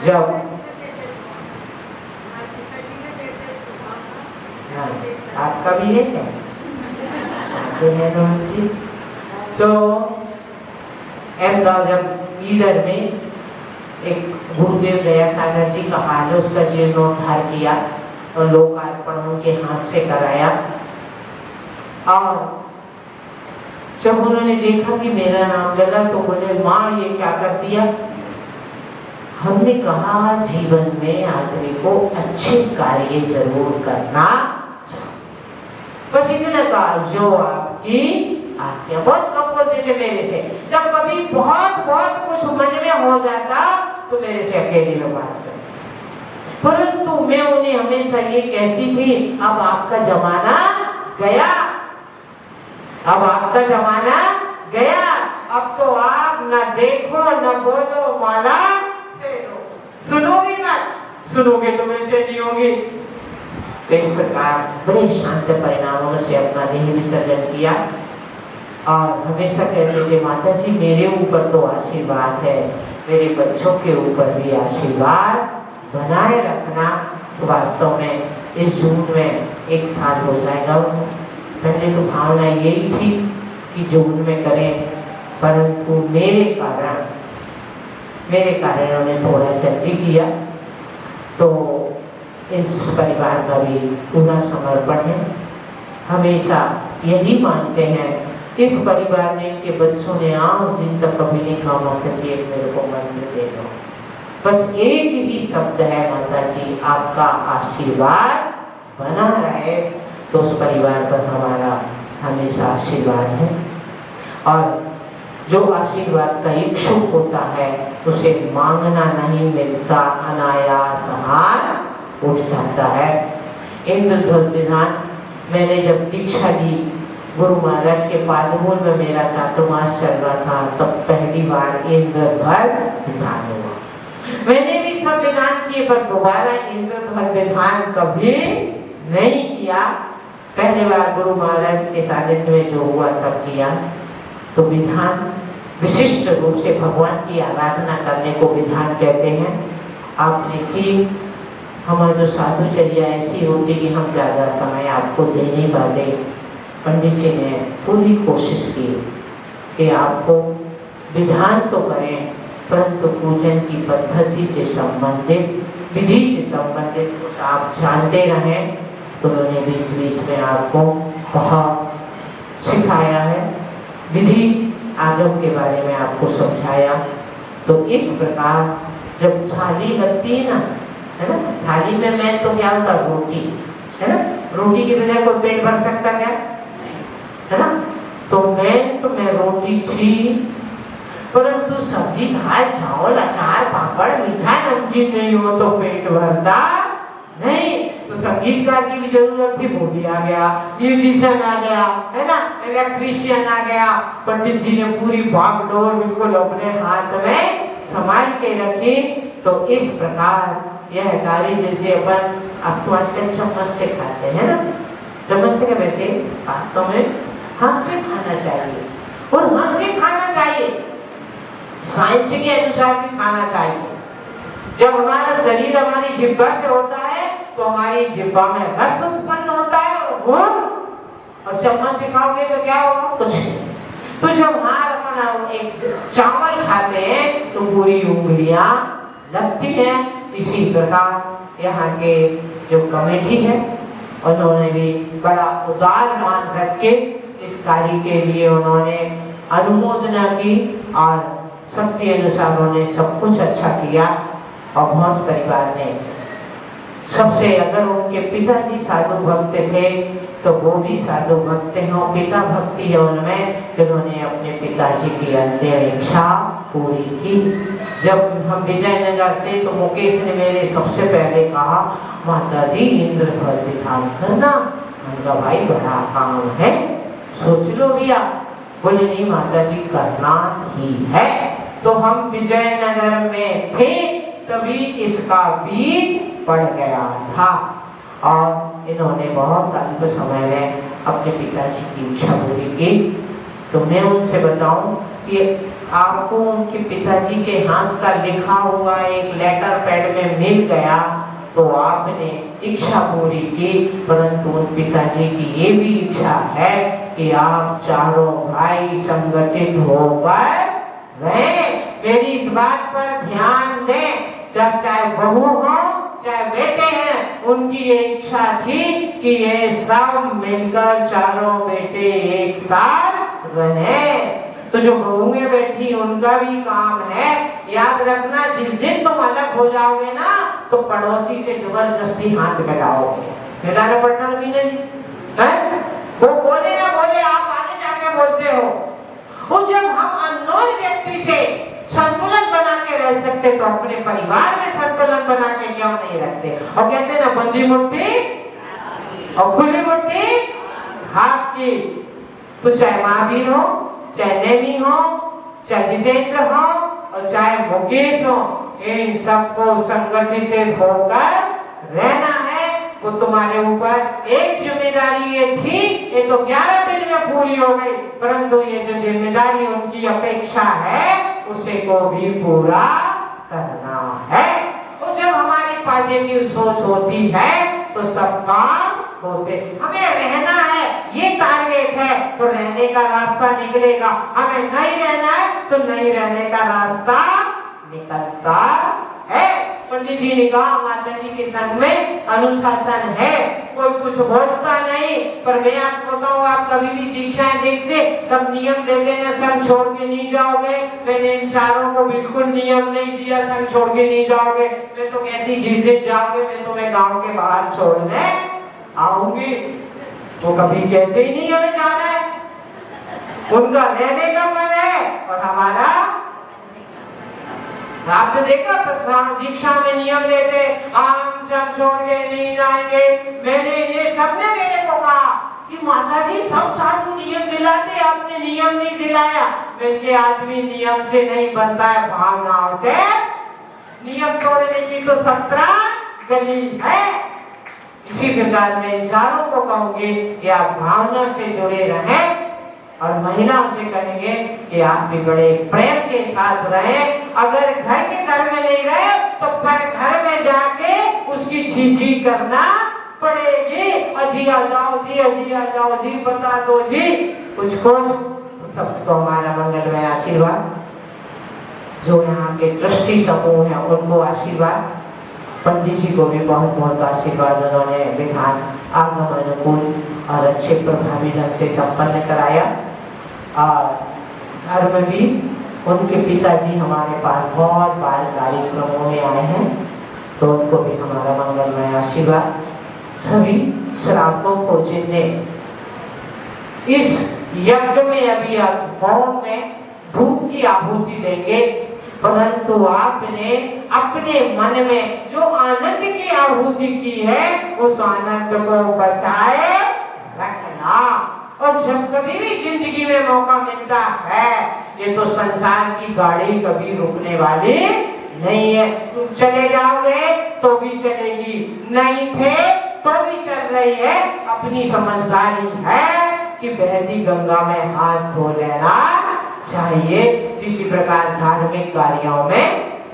[SPEAKER 1] जब आपका भी है क्या? तो जब ईडर में एक गुरुदेव दया सागर जी का हाल है, उसका जीर्णोद्धार किया और लोकार्पण उनके हाथ से कराया। और जब उन्होंने देखा कि मेरा नाम लगा तो बोले, माँ ये क्या कर दिया? हमने कहा जीवन में आदमी को अच्छे कार्य जरूर करना चाहिए। बस इन्होंने कहा जो आपकी आज्ञा। बहुत कम बोलते थे मेरे से, जब कभी बहुत बहुत कुछ मन में हो जाता तो मेरे से अकेले में बात करते, परंतु मैं उन्हें हमेशा ये कहती थी, अब आपका जमाना गया, अब आपका जमाना गया, अब तो आप न देखो न बोलो माला फेरो, सुनोगे मत, सुनोगे तो मैं चली होगी। तो इस प्रकार बड़े शांत परिणामों से अपना देह विसर्जन किया और हमेशा कहते थे, माता जी मेरे ऊपर तो आशीर्वाद है, मेरे बच्चों के ऊपर भी आशीर्वाद बनाए रखना। तो वास्तव में इस जून में 1 साल हो जाएगा। पहले तो भावना यही थी कि जून में करें, परंतु मेरे कारण उन्होंने थोड़ा जल्दी किया। तो इस परिवार का भी पूरा समर्पण है। हमेशा यही मानते हैं, इस परिवार ने, इनके बच्चों ने आज दिन तक कभी नहीं कहा माता जी मेरे को मंत्र दे दो। बस एक ही शब्द है, माता जी आपका आशीर्वाद बना रहे। तो उस परिवार पर हमारा हमेशा आशीर्वाद है। और जो आशीर्वाद का इच्छुक होता है उसे मांगना नहीं मिलता, अनायास हाथ उठ जाता है। इंद्रध्वज विधान मैंने जब दीक्षा ली, गुरु महाराज के पादमूल में मेरा चातुर्मास चल रहा था, तब पहली बार इंद्रध्वज विधान हुआ। मैंने भी सब विधान किए पर दोबारा इंद्रध्वज विधान कभी नहीं किया। पहली बार गुरु महाराज के सानिध्य में जो हुआ तब किया। तो विधान विशिष्ट रूप से भगवान की आराधना करने को विधान कहते हैं। आप देखिए हमारी जो साधुचर्या ऐसी होती कि हम ज्यादा समय आपको दे नहीं पाते। पंडित जी ने पूरी कोशिश की कि आपको विधान तो करें, परंतु पूजन की पद्धति से संबंधित, विधि से संबंधित कुछ आप जानते रहें। तो उन्होंने बीच बीच में आपको बहुत सिखाया है, विधि आगम के बारे में आपको समझाया। तो इस प्रकार जब थाली लगती है ना, है ना, थाली में मैं तो क्या होता, रोटी है ना, रोटी की बजाय कोई पेट भर सकता क्या, है ना। तो मैं रोटी थी, परंतु सब्जी दाल चावल अचार पापड़ मीठा नमकीन नहीं हो तो पेट भरता नहीं। तो संगीतकार की भी जरूरत थी, वो भी आ गया, म्यूजिशियन आ गया, है ना, इलेक्ट्रीशियन आ गया। पंडित जी ने पूरी बागडोर बिल्कुल अपने हाथ में संभाल के रखी। तो इस प्रकार यह कार्य जैसे अपन अब तो आजकल चम्मच से खाते हैं ना, चम्मच से वैसे वास्तव में हाथ से खाना चाहिए, और हाथ से खाना चाहिए, साइंस के अनुसार भी खाना चाहिए। जब हमारा शरीर हमारी जिह्वा से होता है तो हमारी जिह्वा में रस उत्पन्न होता है और चम्मच से खाओगे तो क्या होगा, कुछ नहीं। तो जब हाथ अपना एक चावल खाते हैं तो पूरी उंगलियां लगती हैं। इसी प्रकार यहाँ के जो कमेटी है उन्होंने भी बड़ा उदार मान रख के इस कार्य के लिए उन्होंने अनुमोदना की और शक्ति अनुसार उन्होंने सब कुछ अच्छा किया। और बहुत परिवार ने सबसे अगर उनके पिताजी साधु भक्त थे तो वो भी साधु भक्त हैं और पिता भक्ति है उनमें, जिन्होंने अपने पिताजी की अंतिम इच्छा पूरी की। जब हम विजयनगर थे तो मुकेश ने मेरे सबसे पहले कहा, माता जी इंद्रफल दिखान करना। उनका भाई बड़ा काम है, सोच लो भैया। बोले नहीं माता जी करना ही है। तो हम विजयनगर में थे तभी इसका बीज पड़ गया था और इन्होंने बहुत अल्प समय में अपने पिताजी की इच्छा पूरी की। तो मैं उनसे बताऊं कि आपको उनके पिताजी के हाथ का लिखा हुआ एक लेटर पैड में मिल गया तो आपने इच्छा पूरी की, परंतु उन पिताजी की ये भी इच्छा है कि आप चारों भाई संगठित होकर रहें। मेरी इस बात पर ध्यान दें, जब चाहे बहू हो चाहे बेटे हैं, उनकी ये इच्छा थी कि ये सब मिलकर चारों बेटे एक साथ रहें। तो जो बहुएं बैठी उनका भी काम है, याद रखना जिस दिन तुम अलग हो जाओगे ना तो पड़ोसी से जबरदस्ती हाथ मिलाओगे। मिलाना पड़ता नहीं है? वो बोले ना बोले, आप आगे जाके बोलते हो। वो जब हम अननोन व्यक्ति से संतुलन बना के रह सकते तो अपने परिवार में संतुलन बना के क्यों नहीं रखते? और कहते हैं ना, बंदी मुट्ठी और खुली मुट्ठी हाथ की। तो चाहे महावीर हो, चाहे नेमी हो, चाहे जितेंद्र हो और चाहे मुकेश हो, इन सबको संगठित होकर रहना है। वो तुम्हारे ऊपर एक जिम्मेदारी ये थी, ये तो 11 दिन में पूरी हो गई, परंतु ये जो जिम्मेदारी उनकी अपेक्षा है उसे को भी पूरा करना है। तो जब हमारी पॉजिटिव सोच होती है तो सब काम होते। हमें रहना है, ये टारगेट है, तो रहने का रास्ता निकलेगा। हमें नहीं रहना है तो नहीं रहने का रास्ता निकलता है। पंडित जी ने कहा, माता जी के संग में अनुशासन है, कोई कुछ बोलता नहीं। पर मैं आपको बताऊं, आप कभी भी दीक्षाएं देखते, सब नियम दे देना, संग छोड़ के नहीं जाओगे। मैंने इन चारों को बिल्कुल नियम नहीं दिया, संग छोड़ के नहीं जाओगे। मैं तो कहती जिस दिन जाओगे मैं तुम्हें गांव के बाहर छोड़ने आऊंगी। वो कभी कहते ही नहीं हमें जाना है, उनका रहने का मन है और हमारा। आपने देखा दीक्षा में नियम देते, हम सब छोड़ के नहीं जाएंगे। मैंने ये सबने मेरे को कहा कि माता जी सब साधु नियम दिलाते, आपने नियम नहीं दिलाया। मैंने आदमी नियम से नहीं बनता है, भावनाओं से। नियम तोड़ने की तो 17 गली है। इसी प्रकार मैं चारों को कहूंगी कि आप भावना से जुड़े रहें और महिलाओं से कहेंगे कि आप भी बड़े प्रेम के साथ रहें। अगर घर के घर में नहीं रहे तो फिर घर में जाके उसकी छी करना पड़ेगी। अजी आ जाओ जी, अजी आ जाओ जी, बता दो जी कुछ सबको हमारा मंगलमय आशीर्वाद। जो यहाँ के ट्रस्टी समूह है उनको आशीर्वाद, पंडित जी को भी बहुत बहुत आशीर्वाद। उन्होंने विधान आगम अनुकूल और अच्छे प्रभावी ढंग से संपन्न कराया। और घर में भी उनके पिताजी हमारे पास बहुत बार कार्यक्रमों में आए हैं, तो उनको भी हमारा मंगलमय आशीर्वाद। सभी श्रावकों को जिनने इस यज्ञ में अभी आप होम में धूप की आहुति देंगे, परंतु आपने अपने मन में जो आनंद की आहुति की है उस आनंद को बचाए रखना। और जब कभी भी जिंदगी में मौका मिलता है, ये तो संसार की गाड़ी कभी रुकने वाली नहीं है। तुम चले जाओगे तो भी चलेगी, नहीं थे तो भी चल रही है। अपनी समझदारी है कि बहती गंगा में हाथ धो लेना चाहिए। इसी प्रकार धार्मिक कार्यों में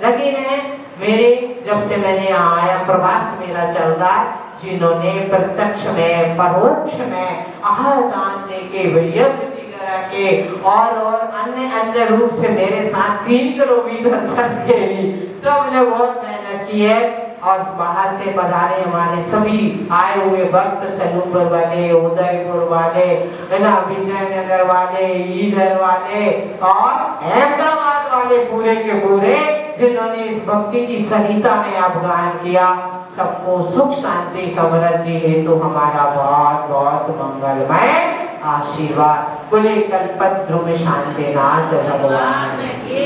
[SPEAKER 1] लगे रहे। मेरे जब से मैंने यहाँ आया, प्रवास मेरा चल रहा है, जिन्होंने प्रत्यक्ष में परोक्ष में आहार दान दे के वैयक्ति करा के और अन्य रूप से मेरे साथ 3 किलोमीटर चल के सबने बहुत मेहनत की है। और बाहर से पधारे हमारे सभी आए हुए भक्त, सलूपर वाले, उदयपुर वाले, विजयनगर वाले, ईडर वाले और अहमदाबाद वाले, पूरे के पूरे जिन्होंने इस भक्ति की सरिता में अवगान किया, सबको सुख शांति समृद्धि हेतु हमारा बहुत बहुत मंगलमय आशीर्वाद। बोले कल्पद्रुम शांतिनाथ भगवान की।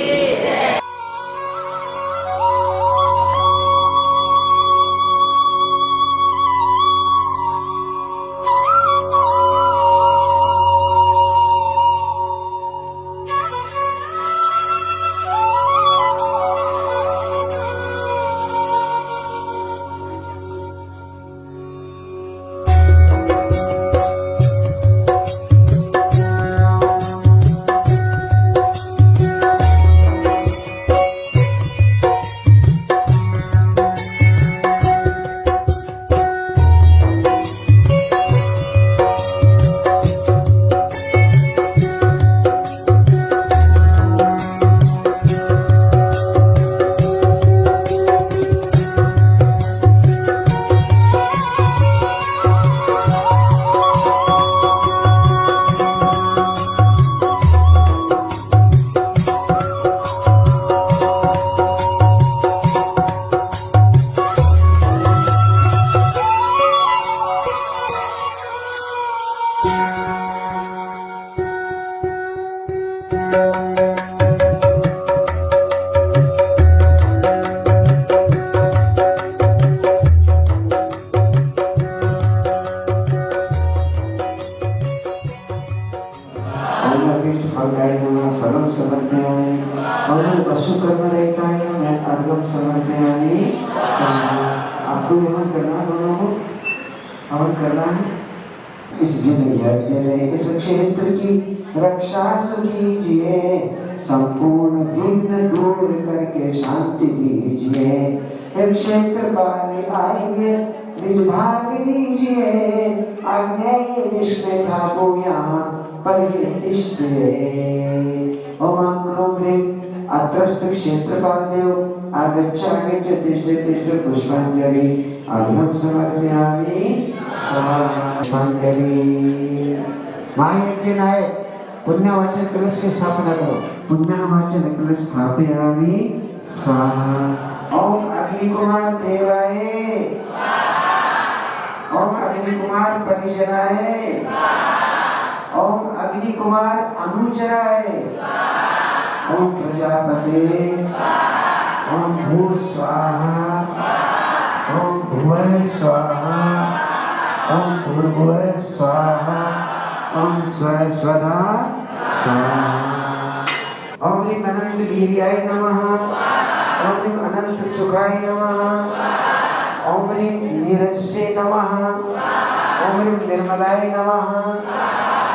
[SPEAKER 2] आपको यहाँ करना दोनों को हवन करना है। इस विद्यार्थी में इस क्षेत्र की रक्षा कीजिए, संपूर्ण विघ्न दूर करके शांति दीजिए। क्षेत्र वाले आइए निज भाग लीजिए, आग्नेय दिश में ठाको यहाँ पर अत्रस्त क्षेत्रपाल देव आगच्छ तिष्ठ पुष्पांजलि अर्घ्यं समर्पयामि। पुष्पांजलि। महायज्ञनाय पुण्यवाचन कलश की स्थापना करो। पुण्यवाचन कलश स्थापयामि। स्वाहा। ओम अग्निकुमार देवाय, ओम अग्निकुमार परिजनाय, ओम अग्निकुमार अनुचराय, ओम प्रजापते, ओम भू स्वाहा, ओम भुवः स्वाहा, ओम भूर्भुवः स्वाहा, ओम स्वः स्वधा स्वाहा। ओम ह्रीं अनंत वीर्याय नमः, ओम ह्रीं अनंत सुखाय नमः, ओम ह्रीं नीरजसे नमः, ओम ह्रीं निर्मलाय नमः,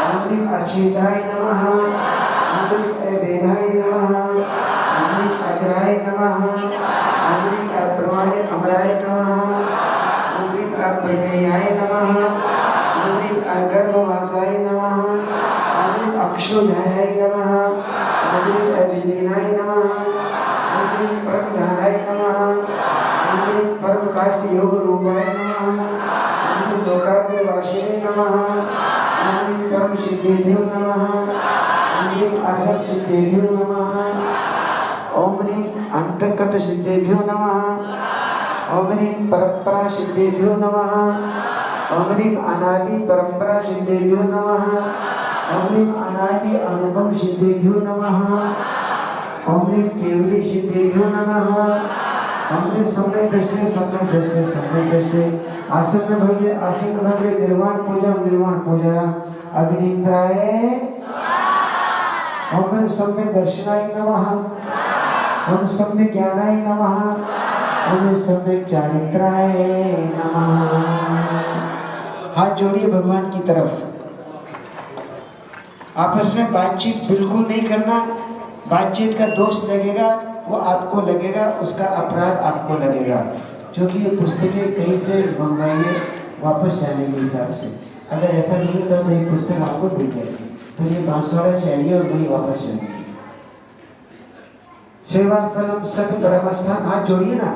[SPEAKER 2] ओम ह्रीं अच्युताय नमः, ओम ह्रीं अभेदाय नमः, ओम ह्रीं अजराय नमः, ओम ह्रीं अप्रमाय अमराय नमः, ओम ह्रीं अप्रमेयाय नमः, ओम ह्रीं अगर्भवासाय नमः, ओम ह्रीं अक्षोजाय नमः, ओम ह्रीं अविलीनाय नमः, ओम ह्रीं परमधाराय नमः, ओम ह्रीं परमकाष्ठ योग रूपाय नमः, ओम ह्रीं लोकाग्रवासिने नमः, ओम ह्रीं परम सिद्धेभ्यो नमः, ओम ह्रीं अर्हत सिद्धेभ्यो नमः, ओम ह्रीं अंतःकृत सिद्धेभ्यो नमः, ओम ह्रीं परंपरा सिद्धेभ्यो नमः, ओम ह्रीं अनादि परंपरा सिद्धेभ्यो नमः, ओम ह्रीं अनादि अनुभव सिद्धेभ्यो नमः, ओम ह्रीं केवली सिद्धेभ्यो नमः, ओम ह्रीं सम्यक् दृष्टे सम्यक् दृष्टे सम्यक् दृष्टे आसन भव्य निर्वाण पूजा अग्निद्राय, ओम ह्रीं सम्यक् दर्शनाय नमः, ओम सम्यक् ज्ञानाय नमः, ओम सम्यक् चारित्राय नमः। हाथ जोड़िए भगवान की तरफ। आपस में बातचीत बिल्कुल नहीं करना। बातचीत का दोष लगेगा वो आपको लगेगा, उसका अपराध आपको लगेगा। क्योंकि ये पुस्तकें कहीं से मंगवाइए वापस जाने के हिसाब से। अगर ऐसा नहीं होता तो ये पुस्तक आपको मिल जाएगी। तो ये बांसवाड़ा चाहिए और वही वापस जाएगी। सेवा फलम सत परमस्थान। हाथ जोड़िए ना।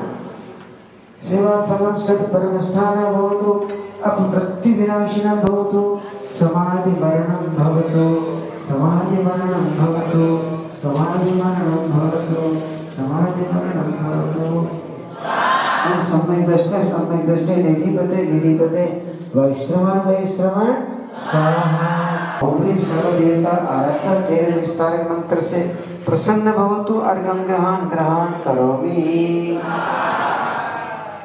[SPEAKER 2] सेवा फलम सत परमस्थान भवतु, अपमृत्यु विनाशिनं भवतु, समाधि मरणं भवतु, समाधि मरणं भवतु, समाधि मरणं भवतु, समाधि मरणं भवतु। सम्यक दृष्टे निधिपते वैश्रवण स्वाहा। ओम सर्व देवता आराधना तेरे विस्तारक मंत्र से प्रसन्न भवतु अर्घ्यं ग्रहण करोमि।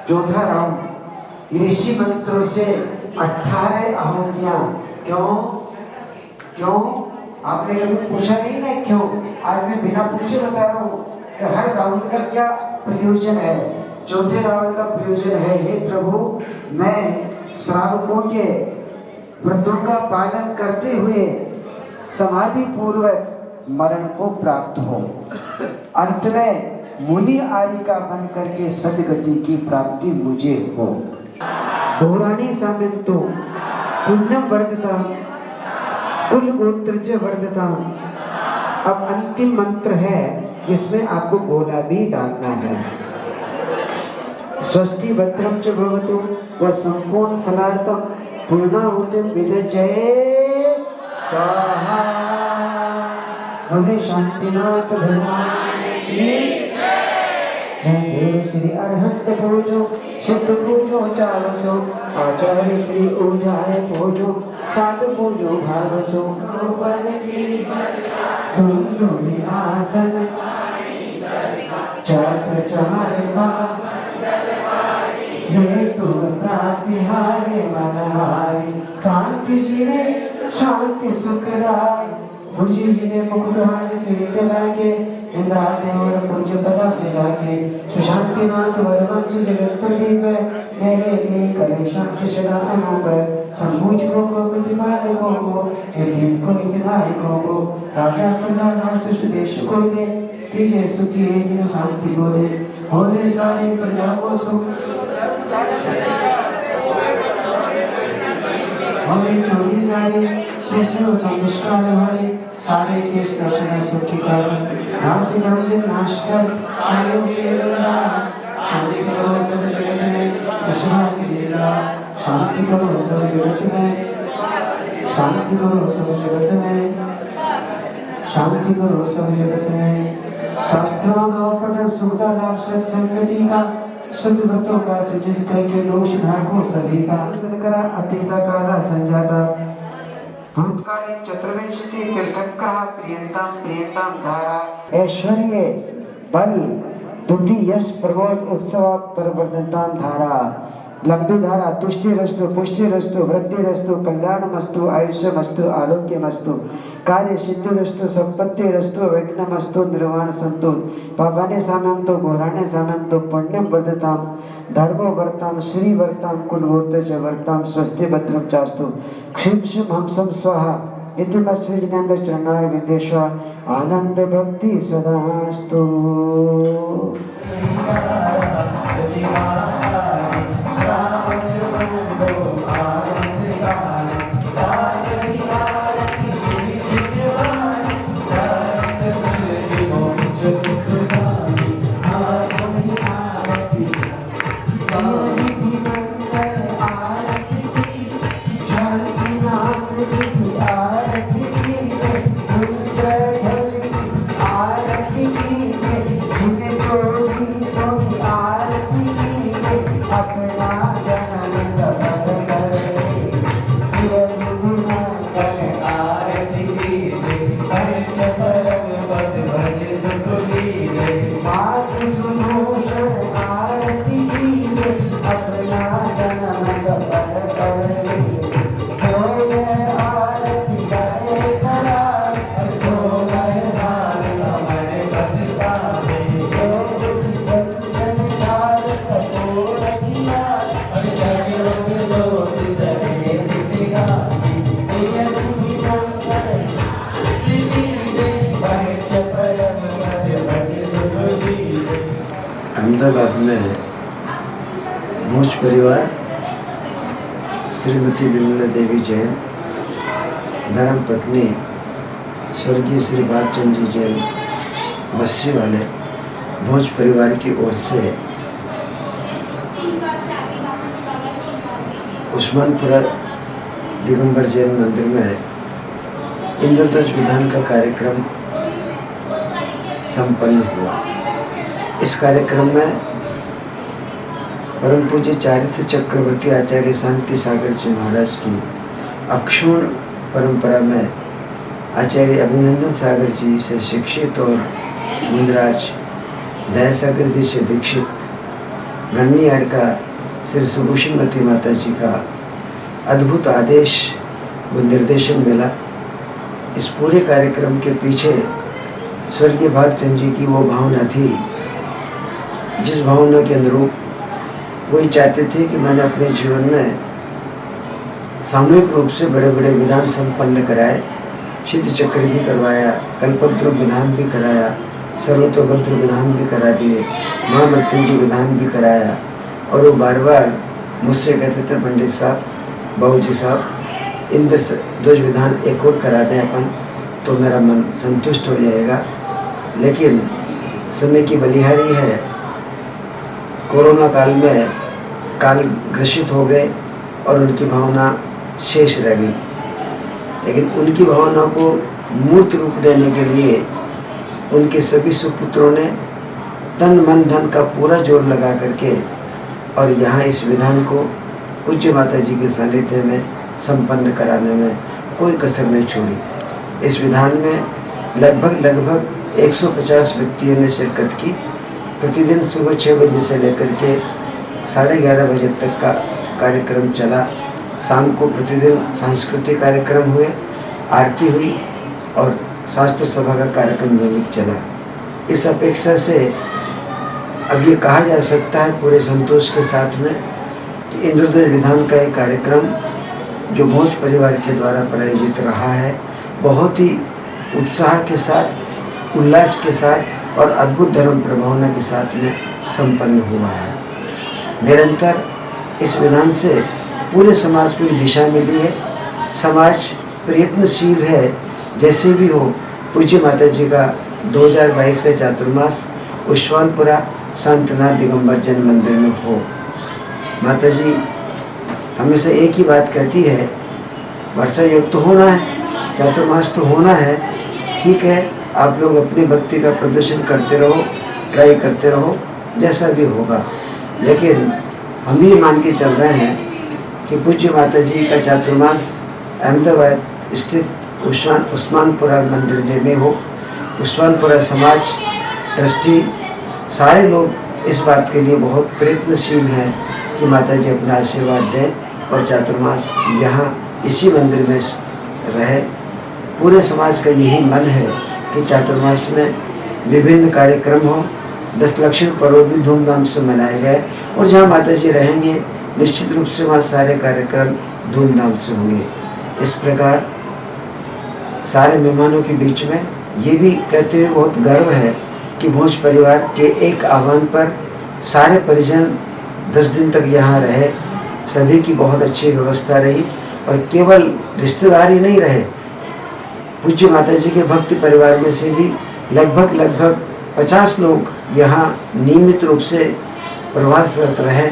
[SPEAKER 2] चौथा राउंड ऋषि मंत्रों से 18 आहुतियां। क्यों आपने कभी पूछा नहीं ना क्यों? आज मैं बिना पूछे बता रहा हूँ कि हर राउंड का क्या प्रयोजन है। चौथे राउंड का प्रयोजन है, हे प्रभु मैं श्रावकों के व्रतों का पालन करते हुए समाधि पूर्वक मरण को प्राप्त हो, अंत में मुनि आदि का बन करके सदगति की प्राप्ति मुझे हो। धोराणी सामिंतो पुण्यम वर्धता कुल गोत्र च वर्धता। अब अंतिम मंत्र है जिसमें आपको गोला भी डालना है। स्वस्ति भद्रम च भवतु व संपूर्ण फलार्थम पूर्णाहुति विदजय स्वाहा। हमें शांतिनाथ भगवान की जय। श्री अरहंत पूजो शुद्ध पूजो 400 आचार्य श्री ऊर्जाए पूजो साधु पूजो भागसो। धुंधुनि आसन चक्र चमरवा हेतु प्रातिहारे मनहारी। शांति जिने शांति सुखदाय भुजी जिने मुकुटहार किरीट लागे इंद्राते और पूज्य पदा फिराके। सुशांतिनाथ वरवंश जगत प्रदीप मेरे लिए करे शांति सदा अनूप। संपूजकों को प्रतिपालकों को यतीम को हितनायकों को राजा प्रजा राष्ट्र सुदेश को दे कीजिए सुखी दिन शांति को दे। होले सारी प्रजा को सुख हमें चोरी गाड़ी शिशु नमस्कार वाले सारे देश दर्शन सुखी कर शांति मंदिर नाश कर आयु के शांति करो सब जगत में दशरा की लीला। शांति करो सब जगत में शांति करो सब जगत में शांति करो सब जगत में। शास्त्रों का पठन सुखदा लाभ सत्संगति का सद्व्रतों का जिस के दोष भागो सभी का करा अतीत काला संजाता भूतकालीन चतुर्विंशति तीर्थंकरः प्रियंताम धारा। ऐश्वर्य बल दुधि यश प्रबोध उत्सव प्रवर्धनताम धारा। लंबी धारा तुष्टिरस्तु पुष्टिरस्तु वृद्धिरस्तु कल्याणमस्तु आयुष्यमस्तु आरोग्यमस्तु कार्य सिद्धिरस्तु संपत्तिरस्तु विघ्नमस्तु निर्वाण संतु। पापाने सामंतो घोराणे सामंतो पुण्यम वर्धताम धर्मो वर्ताम श्री वर्ताम कुलगोत्र च वर्ताम स्वस्ति भद्रम चास्तु। क्षिम शुभ हमसम स्वाहा इति श्री जिनेन्द्र चरणार विद्येश्वर आनंद भक्ति सदास्तु। अहमदाबाद में भोज परिवार श्रीमती विमला देवी जैन धर्म पत्नी स्वर्गीय श्री भागचंद जी जैन बस्सी वाले भोज परिवार की ओर से उस्मानपुरा दिगंबर जैन मंदिर में इंद्रध्वज विधान का कार्यक्रम संपन्न हुआ। इस कार्यक्रम में परम पूज्य चारित्र चक्रवर्ती आचार्य शांति सागर जी महाराज की अक्षुण परंपरा में आचार्य अभिनंदन सागर जी से शिक्षित और मुंदराज दया सागर जी से दीक्षित रणनीयार का श्री सुभूषणमती माता जी का अद्भुत आदेश व निर्देशन मिला। इस पूरे कार्यक्रम के पीछे स्वर्गीय भारतचंद्र जी की वो भावना थी, जिस भावना के अनुरूप वही चाहते थे कि मैंने अपने जीवन में सामूहिक रूप से बड़े बड़े विधान संपन्न कराए, सिद्ध चक्र भी करवाया, कल्पद्रुम विधान भी कराया, सर्वतोभद्र विधान भी करा दिए, महामृत्युंजय विधान भी कराया। और वो बार बार मुझसे कहते थे, पंडित साहब, बाबूजी साहब, इन 10 विधान एक और करा दें अपन तो मेरा मन संतुष्ट हो जाएगा। लेकिन समय की बलिहारी है, कोरोना काल में काल ग्रसित हो गए और उनकी भावना शेष रह गई। लेकिन उनकी भावना को मूर्त रूप देने के लिए उनके सभी सुपुत्रों ने तन मन धन का पूरा जोर लगा करके और यहाँ इस विधान को पूज्य माता जी के सानिध्य में संपन्न कराने में कोई कसर नहीं छोड़ी। इस विधान में लगभग 150 व्यक्तियों ने शिरकत की। प्रतिदिन सुबह 6 बजे से लेकर के 11:30 बजे तक का कार्यक्रम चला। शाम को प्रतिदिन सांस्कृतिक कार्यक्रम हुए, आरती हुई और शास्त्र सभा का कार्यक्रम नियमित चला। इस अपेक्षा से अब ये कहा जा सकता है पूरे संतोष के साथ में कि इंद्रदेव विधान का एक कार्यक्रम जो भोज परिवार के द्वारा प्रायोजित रहा है, बहुत ही उत्साह के साथ, उल्लास के साथ और अद्भुत धर्म प्रभावना के साथ में संपन्न हुआ है। निरंतर इस विधान से पूरे समाज को एक दिशा मिली है। समाज प्रयत्नशील है, जैसे भी हो पूज्य माता जी का 2022 का चातुर्मास उस्मानपुरा शांतनाथ दिगंबर जैन मंदिर में हो। माता जी हमेशा एक ही बात कहती है, वर्षा योग तो होना है, चातुर्मास तो होना है, ठीक है, आप लोग अपनी भक्ति का प्रदर्शन करते रहो, ट्राई करते रहो, जैसा भी होगा। लेकिन हम ये मान के चल रहे हैं कि पूज्य माता जी का चातुर्मास अहमदाबाद स्थित उस्मानपुरा मंदिर में हो। उस्मानपुरा समाज, ट्रस्टी, सारे लोग इस बात के लिए बहुत प्रयत्नशील हैं कि माता जी अपना आशीर्वाद दें और चातुर्मास यहाँ इसी मंदिर में रहे। पूरे समाज का यही मन है कि चातुर्मास में विभिन्न कार्यक्रम हो, 10 लक्षण पर्व भी धूमधाम से मनाए जाए और जहाँ माता जी रहेंगे निश्चित रूप से वहाँ सारे कार्यक्रम धूमधाम से होंगे। इस प्रकार सारे मेहमानों के बीच में ये भी कहते हुए बहुत गर्व है कि भोज परिवार के एक आह्वान पर सारे परिजन 10 दिन तक यहाँ रहे। सभी की बहुत अच्छी व्यवस्था रही और केवल रिश्तेदार ही नहीं रहे, पूज्य माता जी के भक्त परिवार में से भी लगभग 50 लोग यहाँ नियमित रूप से प्रवासरत रहे,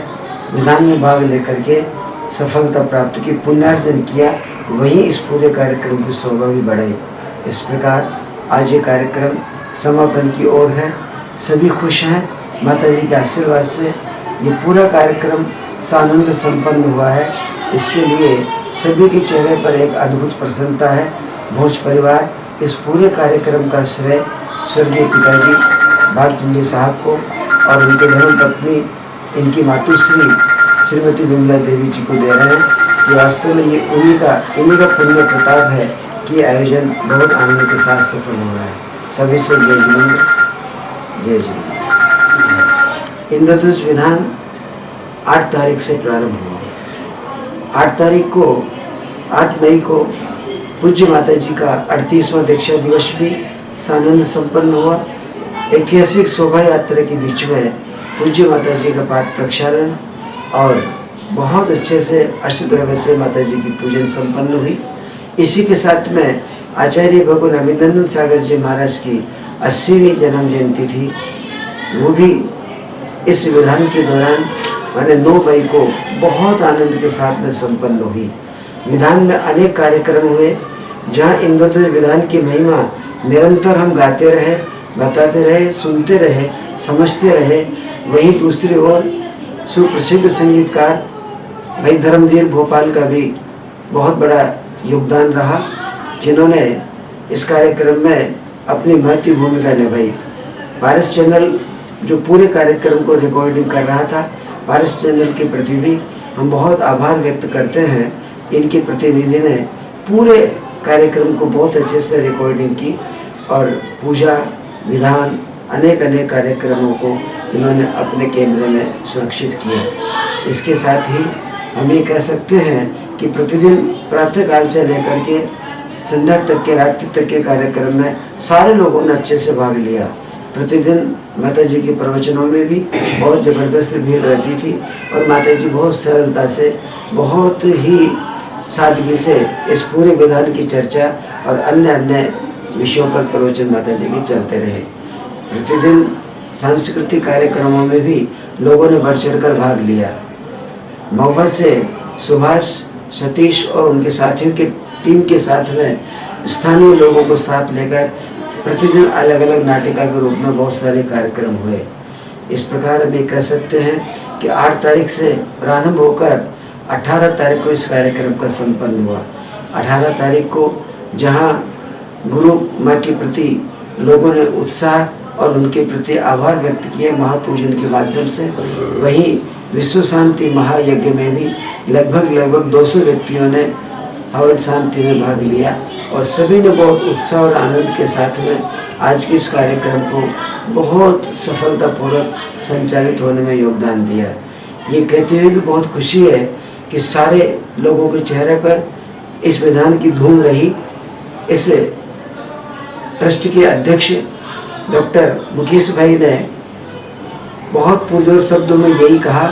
[SPEAKER 2] विधान में भाग लेकर के सफलता प्राप्त की, पुण्यार्जन किया, वहीं इस पूरे कार्यक्रम की शोभा भी बढ़ाई। इस प्रकार आज ये कार्यक्रम समापन की ओर है। सभी खुश हैं माता जी के आशीर्वाद से। ये पूरा कार्यक्रम सानंद संपन्न हुआ है, इसके लिए सभी के चेहरे पर एक अद्भुत प्रसन्नता है। भोज परिवार इस पूरे कार्यक्रम का श्रेय स्वर्गीय पिताजी भागचंद जी साहब को और उनके धर्म पत्नी इनकी मातुश्री श्रीमती विमला देवी जी को दे रहे हैं कि वास्तव में ये इन्हीं का पुण्य प्रताप है कि आयोजन बहुत आनंद के साथ सफल हो रहा है। सभी से जय जिनेंद्र, जय जिनेंद्र। इंद्रधनुष विधान 8 तारीख से प्रारंभ हुआ। 8 मई को पूज्य माता जी का 38वां दीक्षा दिवस भी सानंद संपन्न हुआ। ऐतिहासिक शोभा यात्रा के बीच में पूज्य माता जी का पाठ प्रक्षालन और बहुत अच्छे से अष्टद्रव्य से माता जी की पूजन संपन्न हुई। इसी के साथ में आचार्य भगवान अभिनंदन सागर जी महाराज की 80वीं जन्म जयंती थी, वो भी इस विधान के दौरान मैंने 9 मई को बहुत आनंद के साथ में संपन्न हुई। विधान में अनेक कार्यक्रम हुए, जहाँ इंद्रदेव विधान की महिमा निरंतर हम गाते रहे, बताते रहे, सुनते रहे, समझते रहे। वहीं दूसरी ओर सुप्रसिद्ध संगीतकार भाई धर्मवीर भोपाल का भी बहुत बड़ा योगदान रहा, जिन्होंने इस कार्यक्रम में अपनी महत्वपूर्ण भूमिका निभाई। पारस चैनल जो पूरे कार्यक्रम को रिकॉर्डिंग कर रहा था, पारस चैनल के प्रति भी हम बहुत आभार व्यक्त करते हैं। इनके प्रतिनिधि ने पूरे कार्यक्रम को बहुत अच्छे से रिकॉर्डिंग की और पूजा विधान अनेक कार्यक्रमों को इन्होंने अपने कैमरे में सुरक्षित किया। इसके साथ ही हम ये कह सकते हैं कि प्रतिदिन प्रातःकाल से लेकर के संध्या तक के, रात्रि तक के कार्यक्रम में सारे लोगों ने अच्छे से भाग लिया। प्रतिदिन माता जी के प्रवचनों में भी बहुत ज़बरदस्त भीड़ रहती थी और माता जी बहुत सरलता से, बहुत ही सादगी से इस पूरे विधान की चर्चा और अन्य विषयों पर प्रवचन माता जी के चलते रहे। प्रतिदिन सांस्कृतिक कार्यक्रमों में भी लोगों ने बढ़ चढ़कर भाग लिया। महुआ से सुभाष, सतीश और उनके साथियों के टीम के साथ में स्थानीय लोगों को साथ लेकर प्रतिदिन अलग अलग नाटिका के रूप में बहुत सारे कार्यक्रम हुए। इस प्रकार हम ये कह सकते हैं कि 8 तारीख से प्रारंभ होकर 18 तारीख को इस कार्यक्रम का संपन्न हुआ। 18 तारीख को जहाँ गुरु माँ के प्रति लोगों ने उत्साह और उनके प्रति आभार व्यक्त किए महापूजन के माध्यम से, वहीं विश्व शांति महायज्ञ में भी लगभग 200 व्यक्तियों ने हवन शांति में भाग लिया और सभी ने बहुत उत्साह और आनंद के साथ में आज के इस कार्यक्रम को बहुत सफलतापूर्वक संचालित होने में योगदान दिया। ये कहते हुए भी बहुत खुशी है कि सारे लोगों के चेहरे पर इस विधान की धूम रही। इस ट्रस्ट के अध्यक्ष डॉक्टर मुकेश भाई ने बहुत पुरजोर शब्दों में यही कहा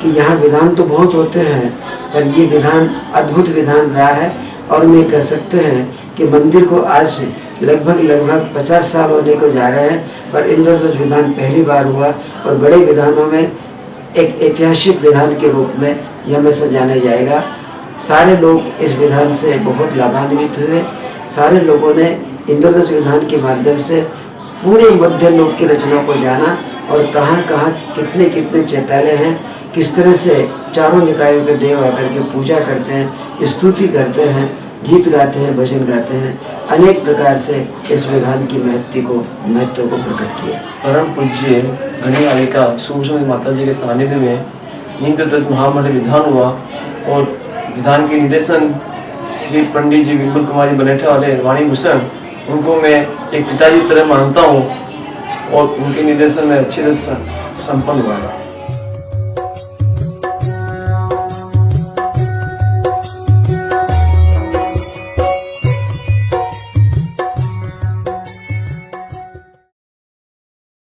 [SPEAKER 2] कि यहाँ विधान तो बहुत होते हैं, पर ये विधान अद्भुत विधान रहा है और हम ये कह सकते हैं कि मंदिर को आज लगभग 50 साल होने को जा रहे हैं, पर इंद्रध्वज विधान पहली बार हुआ और बड़े विधानों में एक ऐतिहासिक विधान के रूप में यह हमेशा जाने जाएगा। सारे लोग इस विधान से बहुत लाभान्वित हुए। सारे लोगों ने इंद्रध्वज विधान के माध्यम से पूरे मध्य लोक की रचना को जाना और कहाँ कितने चैतालय हैं, किस तरह से चारों निकायों के देव आकर के पूजा करते हैं, स्तुति करते हैं, गीत गाते हैं, भजन गाते हैं, अनेक प्रकार से इस विधान की महत्व को प्रकट किया।
[SPEAKER 5] परम पूज्य घनीवालिका सूक्ष्म माता जी के सानिध्य में इंद्रध्वज महामंडल विधान हुआ और विधान के निदेशन श्री पंडित जी विपुल कुमार जी बनेठा वाले वाणी भूषण, उनको मैं एक पिताजी तरह मानता हूँ और उनके निर्देशन में अच्छी तरह संपन्न हुआ है।